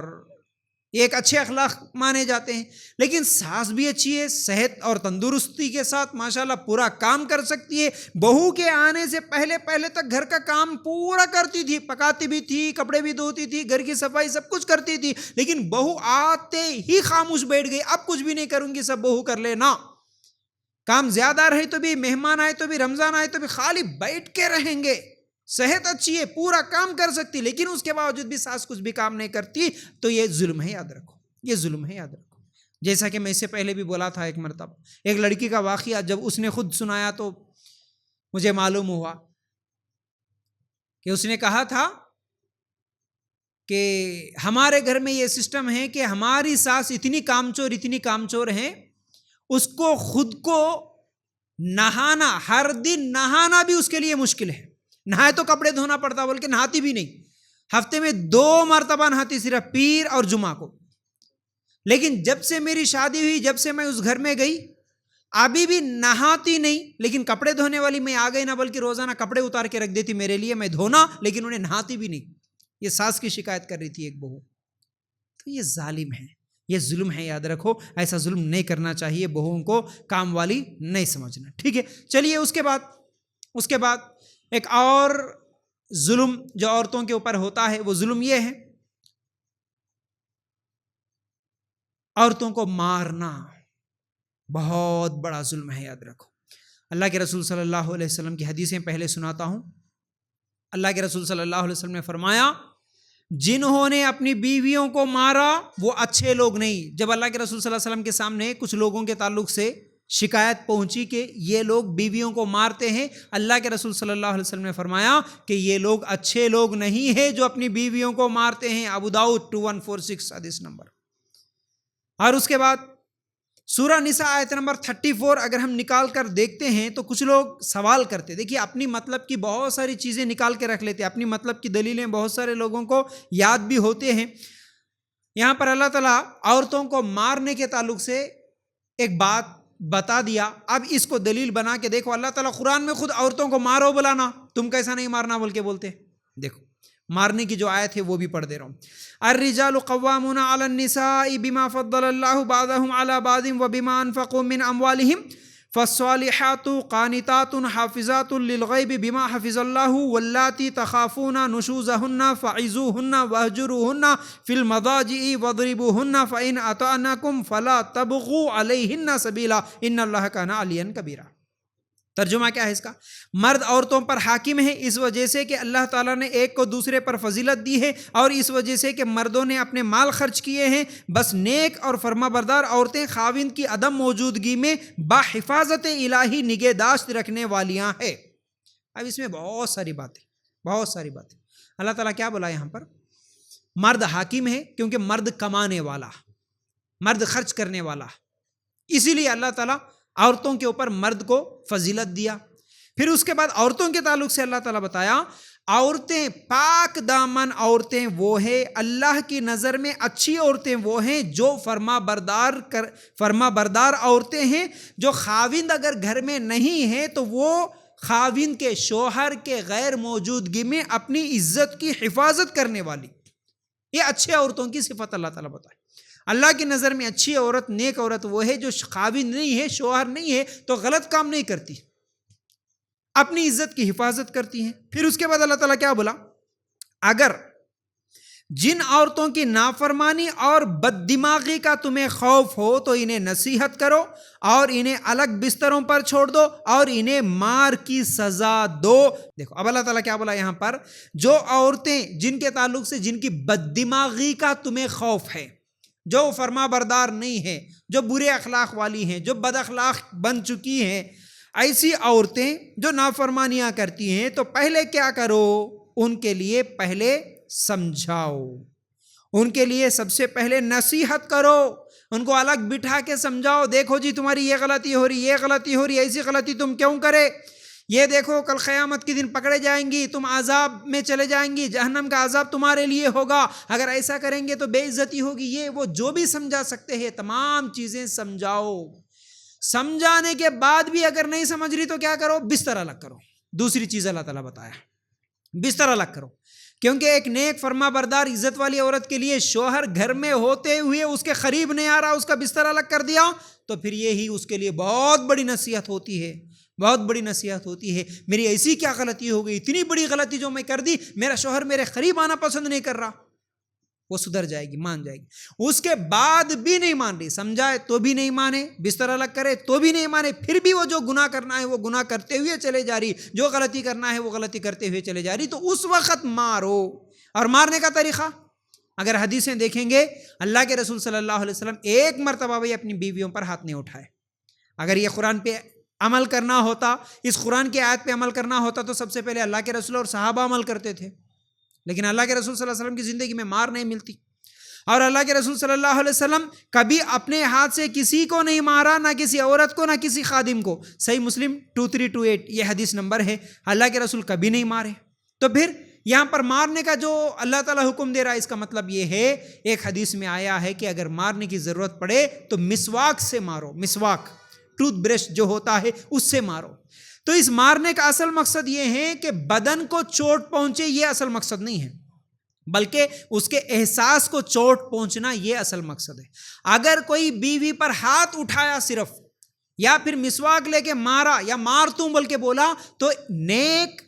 ایک اچھے اخلاق مانے جاتے ہیں۔ لیکن ساس بھی اچھی ہے، صحت اور تندرستی کے ساتھ ماشاءاللہ پورا کام کر سکتی ہے، بہو کے آنے سے پہلے تک گھر کا کام پورا کرتی تھی، پکاتی بھی تھی، کپڑے بھی دھوتی تھی، گھر کی صفائی سب کچھ کرتی تھی، لیکن بہو آتے ہی خاموش بیٹھ گئی، اب کچھ بھی نہیں کروں گی، سب بہو کر لینا۔ کام زیادہ رہے تو بھی، مہمان آئے تو بھی، رمضان آئے تو بھی خالی بیٹھ کے رہیں گے، صحت اچھی ہے، پورا کام کر سکتی، لیکن اس کے باوجود بھی ساس کچھ بھی کام نہیں کرتی، تو یہ ظلم ہے، یاد رکھو، یہ ظلم ہے، یاد رکھو۔ جیسا کہ میں اس سے پہلے بھی بولا تھا، ایک مرتبہ ایک لڑکی کا واقعہ جب اس نے خود سنایا تو مجھے معلوم ہوا کہ اس نے کہا تھا کہ ہمارے گھر میں یہ سسٹم ہے کہ ہماری ساس اتنی کامچور ہیں، اس کو خود کو نہانا، ہر دن نہانا بھی اس کے لیے مشکل ہے، نہائے تو کپڑے دھونا پڑتا، بلکہ نہاتی بھی نہیں، ہفتے میں 2 مرتبہ نہاتی، صرف پیر اور جمعہ کو۔ لیکن جب سے میری شادی ہوئی، جب سے میں اس گھر میں گئی، ابھی بھی نہاتی نہیں، لیکن کپڑے دھونے والی میں آ گئی نہ، بلکہ روزانہ کپڑے اتار کے رکھ دیتی میرے لیے، میں دھونا، لیکن انہیں نہاتی بھی نہیں۔ یہ ساس کی شکایت کر رہی تھی ایک بہو۔ تو یہ ظالم ہے، یہ ظلم ہے، یاد رکھو، ایسا ظلم نہیں کرنا چاہیے، بہوؤں کو کام والی نہیں سمجھنا، ٹھیک ہے۔ چلیے اس کے بعد ایک اور ظلم جو عورتوں کے اوپر ہوتا ہے، وہ ظلم یہ ہے عورتوں کو مارنا، بہت بڑا ظلم ہے، یاد رکھو۔ اللہ کے رسول صلی اللہ علیہ وسلم کی حدیثیں پہلے سناتا ہوں۔ اللہ کے رسول صلی اللہ علیہ وسلم نے فرمایا، جنہوں نے اپنی بیویوں کو مارا وہ اچھے لوگ نہیں۔ جب اللہ کے رسول صلی اللہ علیہ وسلم کے سامنے کچھ لوگوں کے تعلق سے شکایت پہنچی کہ یہ لوگ بیویوں کو مارتے ہیں، اللہ کے رسول صلی اللہ علیہ وسلم نے فرمایا کہ یہ لوگ اچھے لوگ نہیں ہیں جو اپنی بیویوں کو مارتے ہیں۔ ابو داؤد 2146 حدیث نمبر۔ اور اس کے بعد سورہ نساء آیت نمبر 34 اگر ہم نکال کر دیکھتے ہیں تو کچھ لوگ سوال کرتے، دیکھیے اپنی مطلب کی بہت ساری چیزیں نکال کے رکھ لیتے، اپنی مطلب کی دلیلیں بہت سارے لوگوں کو یاد بھی ہوتے ہیں۔ یہاں پر اللہ تعالیٰ عورتوں کو مارنے کے تعلق سے ایک بات بتا دیا، اب اس کو دلیل بنا کے دیکھو۔ اللہ تعالیٰ قرآن میں خود عورتوں کو مارو بلانا، تم کیسا نہیں مارنا بول کے بولتے، دیکھو مارنے کی جو آیت ہے وہ بھی پڑھ دے رہا ہوں۔ الرجال قوامون علی النساء بما فضل اللہ بعضهم علی بعض وبما انفقوا من اموالهم فالصالحات قانتات حافظات للغیب بما حفظ اللہ واللاتی تخافون نشوزهن فعظوهن واہجروهن فی المضاجع واضربوهن فإن اطعنکم فلا تبغوا علیہن سبیلا ان اللہ کان علیا کبیرا۔ ترجمہ کیا ہے اس کا؟ مرد عورتوں پر حاکم ہے اس وجہ سے کہ اللہ تعالیٰ نے ایک کو دوسرے پر فضیلت دی ہے، اور اس وجہ سے کہ مردوں نے اپنے مال خرچ کیے ہیں۔ بس نیک اور فرما بردار عورتیں خاوند کی عدم موجودگی میں باحفاظت الہی نگہداشت رکھنے والیاں ہیں۔ اب اس میں بہت ساری باتیں اللہ تعالیٰ کیا بولا یہاں پر؟ مرد حاکم ہے کیونکہ مرد کمانے والا، مرد خرچ کرنے والا، اسی لیے اللہ تعالیٰ عورتوں کے اوپر مرد کو فضیلت دیا۔ پھر اس کے بعد عورتوں کے تعلق سے اللہ تعالیٰ بتایا، عورتیں پاک دامن عورتیں وہ ہیں، اللہ کی نظر میں اچھی عورتیں وہ ہیں جو فرما بردار عورتیں ہیں، جو خاوند اگر گھر میں نہیں ہیں تو وہ خاوند کے شوہر کے غیر موجودگی میں اپنی عزت کی حفاظت کرنے والی، یہ اچھے عورتوں کی صفت اللہ تعالیٰ بتائے۔ اللہ کی نظر میں اچھی عورت، نیک عورت وہ ہے جو خاوند نہیں ہے، شوہر نہیں ہے تو غلط کام نہیں کرتی، اپنی عزت کی حفاظت کرتی ہیں۔ پھر اس کے بعد اللہ تعالیٰ کیا بولا؟ اگر جن عورتوں کی نافرمانی اور بد دماغی کا تمہیں خوف ہو تو انہیں نصیحت کرو اور انہیں الگ بستروں پر چھوڑ دو اور انہیں مار کی سزا دو۔ دیکھو اب اللہ تعالیٰ کیا بولا یہاں پر؟ جو عورتیں جن کے تعلق سے جن کی بد دماغی کا تمہیں خوف ہے، جو فرما بردار نہیں ہیں، جو برے اخلاق والی ہیں، جو بد اخلاق بن چکی ہیں، ایسی عورتیں جو نافرمانیاں کرتی ہیں، تو پہلے کیا کرو؟ ان کے لیے پہلے سمجھاؤ، ان کے لیے سب سے پہلے نصیحت کرو، ان کو الگ بٹھا کے سمجھاؤ، دیکھو جی تمہاری یہ غلطی ہو رہی، یہ غلطی ہو رہی، ایسی غلطی تم کیوں کرے؟ یہ دیکھو کل قیامت کے دن پکڑے جائیں گی، تم عذاب میں چلے جائیں گی، جہنم کا عذاب تمہارے لیے ہوگا، اگر ایسا کریں گے تو بے عزتی ہوگی، یہ وہ جو بھی سمجھا سکتے ہیں تمام چیزیں سمجھاؤ۔ سمجھانے کے بعد بھی اگر نہیں سمجھ رہی تو کیا کرو؟ بستر الگ کرو۔ دوسری چیز اللہ تعالیٰ بتایا، بستر الگ کرو، کیونکہ ایک نیک فرما بردار عزت والی عورت کے لیے شوہر گھر میں ہوتے ہوئے اس کے قریب نہیں آ رہا، اس کا بستر الگ کر دیا تو پھر یہی اس کے لیے بہت بڑی نصیحت ہوتی ہے، بہت بڑی نصیحت ہوتی ہے۔ میری ایسی کیا غلطی ہو گئی، اتنی بڑی غلطی جو میں کر دی، میرا شوہر میرے قریب آنا پسند نہیں کر رہا، وہ سدھر جائے گی، مان جائے گی۔ اس کے بعد بھی نہیں مان رہی، سمجھائے تو بھی نہیں مانے، بستر الگ کرے تو بھی نہیں مانے، پھر بھی وہ جو گناہ کرنا ہے وہ گناہ کرتے ہوئے چلے جا رہی، جو غلطی کرنا ہے وہ غلطی کرتے ہوئے چلے جا رہی، تو اس وقت مارو۔ اور مارنے کا طریقہ اگر حدیثیں دیکھیں گے، اللہ کے رسول صلی اللہ علیہ وسلم ایک مرتبہ بھی اپنی بیویوں پر ہاتھ نہیں اٹھائے۔ اگر یہ قرآن پہ عمل کرنا ہوتا، اس قرآن کی آیت پہ عمل کرنا ہوتا تو سب سے پہلے اللہ کے رسول اور صحابہ عمل کرتے تھے، لیکن اللہ کے رسول صلی اللہ علیہ وسلم کی زندگی میں مار نہیں ملتی، اور اللہ کے رسول صلی اللہ علیہ وسلم کبھی اپنے ہاتھ سے کسی کو نہیں مارا، نہ کسی عورت کو، نہ کسی خادم کو۔ صحیح مسلم 2328 یہ حدیث نمبر ہے، اللہ کے رسول کبھی نہیں مارے۔ تو پھر یہاں پر مارنے کا جو اللہ تعالیٰ حکم دے رہا ہے، اس کا مطلب یہ ہے، ایک حدیث میں آیا ہے کہ اگر مارنے کی ضرورت پڑے تو مسواک سے مارو، مسواک ٹوتھ برش جو ہوتا ہے اس سے مارو۔ تو اس مارنے کا اصل مقصد یہ ہے کہ بدن کو چوٹ پہنچے، یہ اصل مقصد نہیں ہے، بلکہ اس کے احساس کو چوٹ پہنچنا یہ اصل مقصد ہے۔ اگر کوئی بیوی پر ہاتھ اٹھایا صرف، یا پھر مسواک لے کے مارا، یا مار توں بول کے بولا، تو نیک،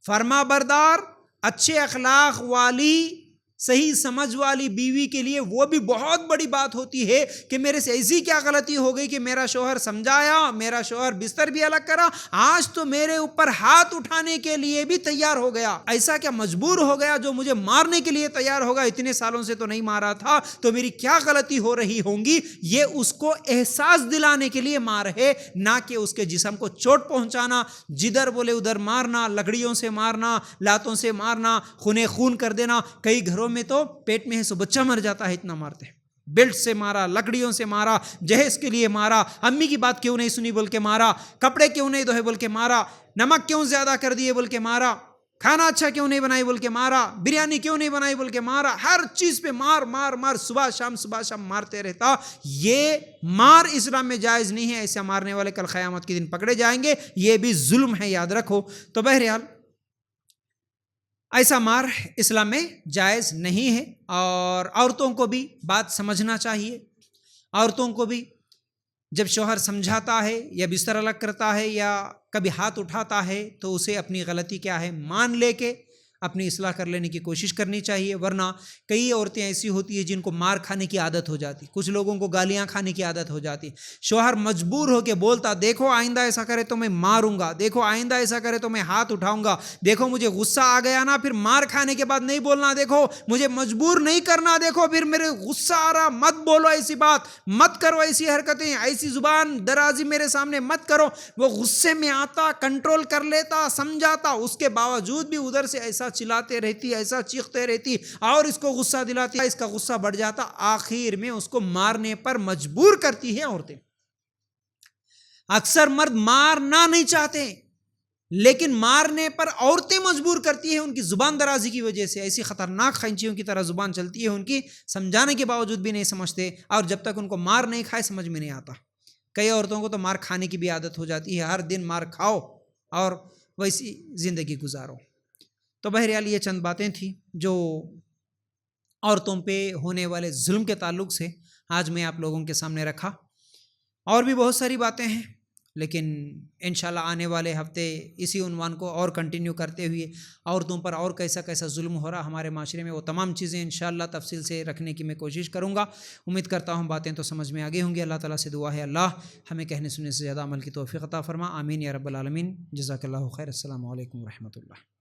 فرما بردار، اچھے اخلاق والی، صحیح سمجھ والی بیوی کے لیے وہ بھی بہت بڑی بات ہوتی ہے کہ میرے سے ایسی کیا غلطی ہو گئی کہ میرا شوہر سمجھایا، میرا شوہر بستر بھی الگ کرا، آج تو میرے اوپر ہاتھ اٹھانے کے لیے بھی تیار ہو گیا، ایسا کیا مجبور ہو گیا جو مجھے مارنے کے لیے تیار ہوگا، اتنے سالوں سے تو نہیں مارا تھا، تو میری کیا غلطی ہو رہی ہوں گی۔ یہ اس کو احساس دلانے کے لیے مار ہے، نہ کہ اس کے جسم کو چوٹ پہنچانا، جدھر بولے ادھر مارنا، لکڑیوں سے مارنا، لاتوں سے مارنا، خونے خون کر دینا۔ کئی گھروں میں تو پیٹ میں ہے سو بچہ مر جاتا ہے، اتنا مارتے ہیں۔ بیلٹ سے مارا، لکڑیوں سے مارا، جہیز کے لیے مارا، امی کی بات کیوں نہیں سنی بول کے مارا، کپڑے کیوں نہیں دھوئے بول کے مارا، نمک کیوں زیادہ کر دیے بول کے مارا، کھانا اچھا کیوں نہیں بنائی بول کے مارا، بریانی کیوں نہیں بنائی بول کے مارا، ہر چیز پہ مار مار مار، صبح شام مارتے رہتا۔ یہ مار اسلام میں جائز نہیں ہے، ایسے مارنے والے کل قیامت کے دن پکڑے جائیں گے، یہ بھی ظلم ہے، یاد رکھو۔ تو بہرحال ایسا مار اسلام میں جائز نہیں ہے، اور عورتوں کو بھی بات سمجھنا چاہیے۔ عورتوں کو بھی جب شوہر سمجھاتا ہے یا بستر الگ کرتا ہے یا کبھی ہاتھ اٹھاتا ہے تو اسے اپنی غلطی کیا ہے مان لے کے اپنی اصلاح کر لینے کی کوشش کرنی چاہیے، ورنہ کئی عورتیں ایسی ہوتی ہیں جن کو مار کھانے کی عادت ہو جاتی، کچھ لوگوں کو گالیاں کھانے کی عادت ہو جاتی، شوہر مجبور ہو کے بولتا، دیکھو آئندہ ایسا کرے تو میں ماروں گا، دیکھو آئندہ ایسا کرے تو میں ہاتھ اٹھاؤں گا، دیکھو مجھے غصہ آ گیا نا، پھر مار کھانے کے بعد نہیں بولنا، دیکھو مجھے مجبور نہیں کرنا، دیکھو پھر میرے غصہ آ رہا، مت بولو ایسی بات، مت کرو ایسی حرکتیں، ایسی زبان درازی میرے سامنے مت کرو۔ وہ غصے میں آتا، کنٹرول کر لیتا، سمجھاتا، اس کے باوجود بھی ادھر سے ایسا چلاتے رہتی، ایسا چیختے رہتی، اور اس کو غصہ دلاتی، اس کا غصہ بڑھ جاتا، آخر میں اس کو مارنے پر مجبور کرتی ہیں عورتیں۔ اکثر مرد مارنا نہیں چاہتے، لیکن مارنے پر عورتیں مجبور کرتی ہیں، ان کی زبان درازی کی وجہ سے، ایسی خطرناک خنچیوں کی طرح زبان چلتی ہے ان کی، سمجھانے کے باوجود بھی نہیں سمجھتے، اور جب تک ان کو مار نہیں کھائے سمجھ میں نہیں آتا۔ کئی عورتوں کو تو مار کھانے کی بھی عادت ہو جاتی ہے، ہر دن مار کھاؤ اور ویسی زندگی گزارو۔ تو بہرحال یہ چند باتیں تھیں جو عورتوں پہ ہونے والے ظلم کے تعلق سے آج میں آپ لوگوں کے سامنے رکھا، اور بھی بہت ساری باتیں ہیں، لیکن انشاءاللہ آنے والے ہفتے اسی عنوان کو اور کنٹینیو کرتے ہوئے عورتوں پر اور کیسا کیسا ظلم ہو رہا ہمارے معاشرے میں، وہ تمام چیزیں انشاءاللہ تفصیل سے رکھنے کی میں کوشش کروں گا۔ امید کرتا ہوں باتیں تو سمجھ میں آگے ہوں گی۔ اللہ تعالیٰ سے دعا ہے اللہ ہمیں کہنے سننے سے زیادہ عمل کی توفیق عطا فرما، آمین یا رب العالمین۔ جزاک اللہ خیر، السلام علیکم ورحمۃ اللہ۔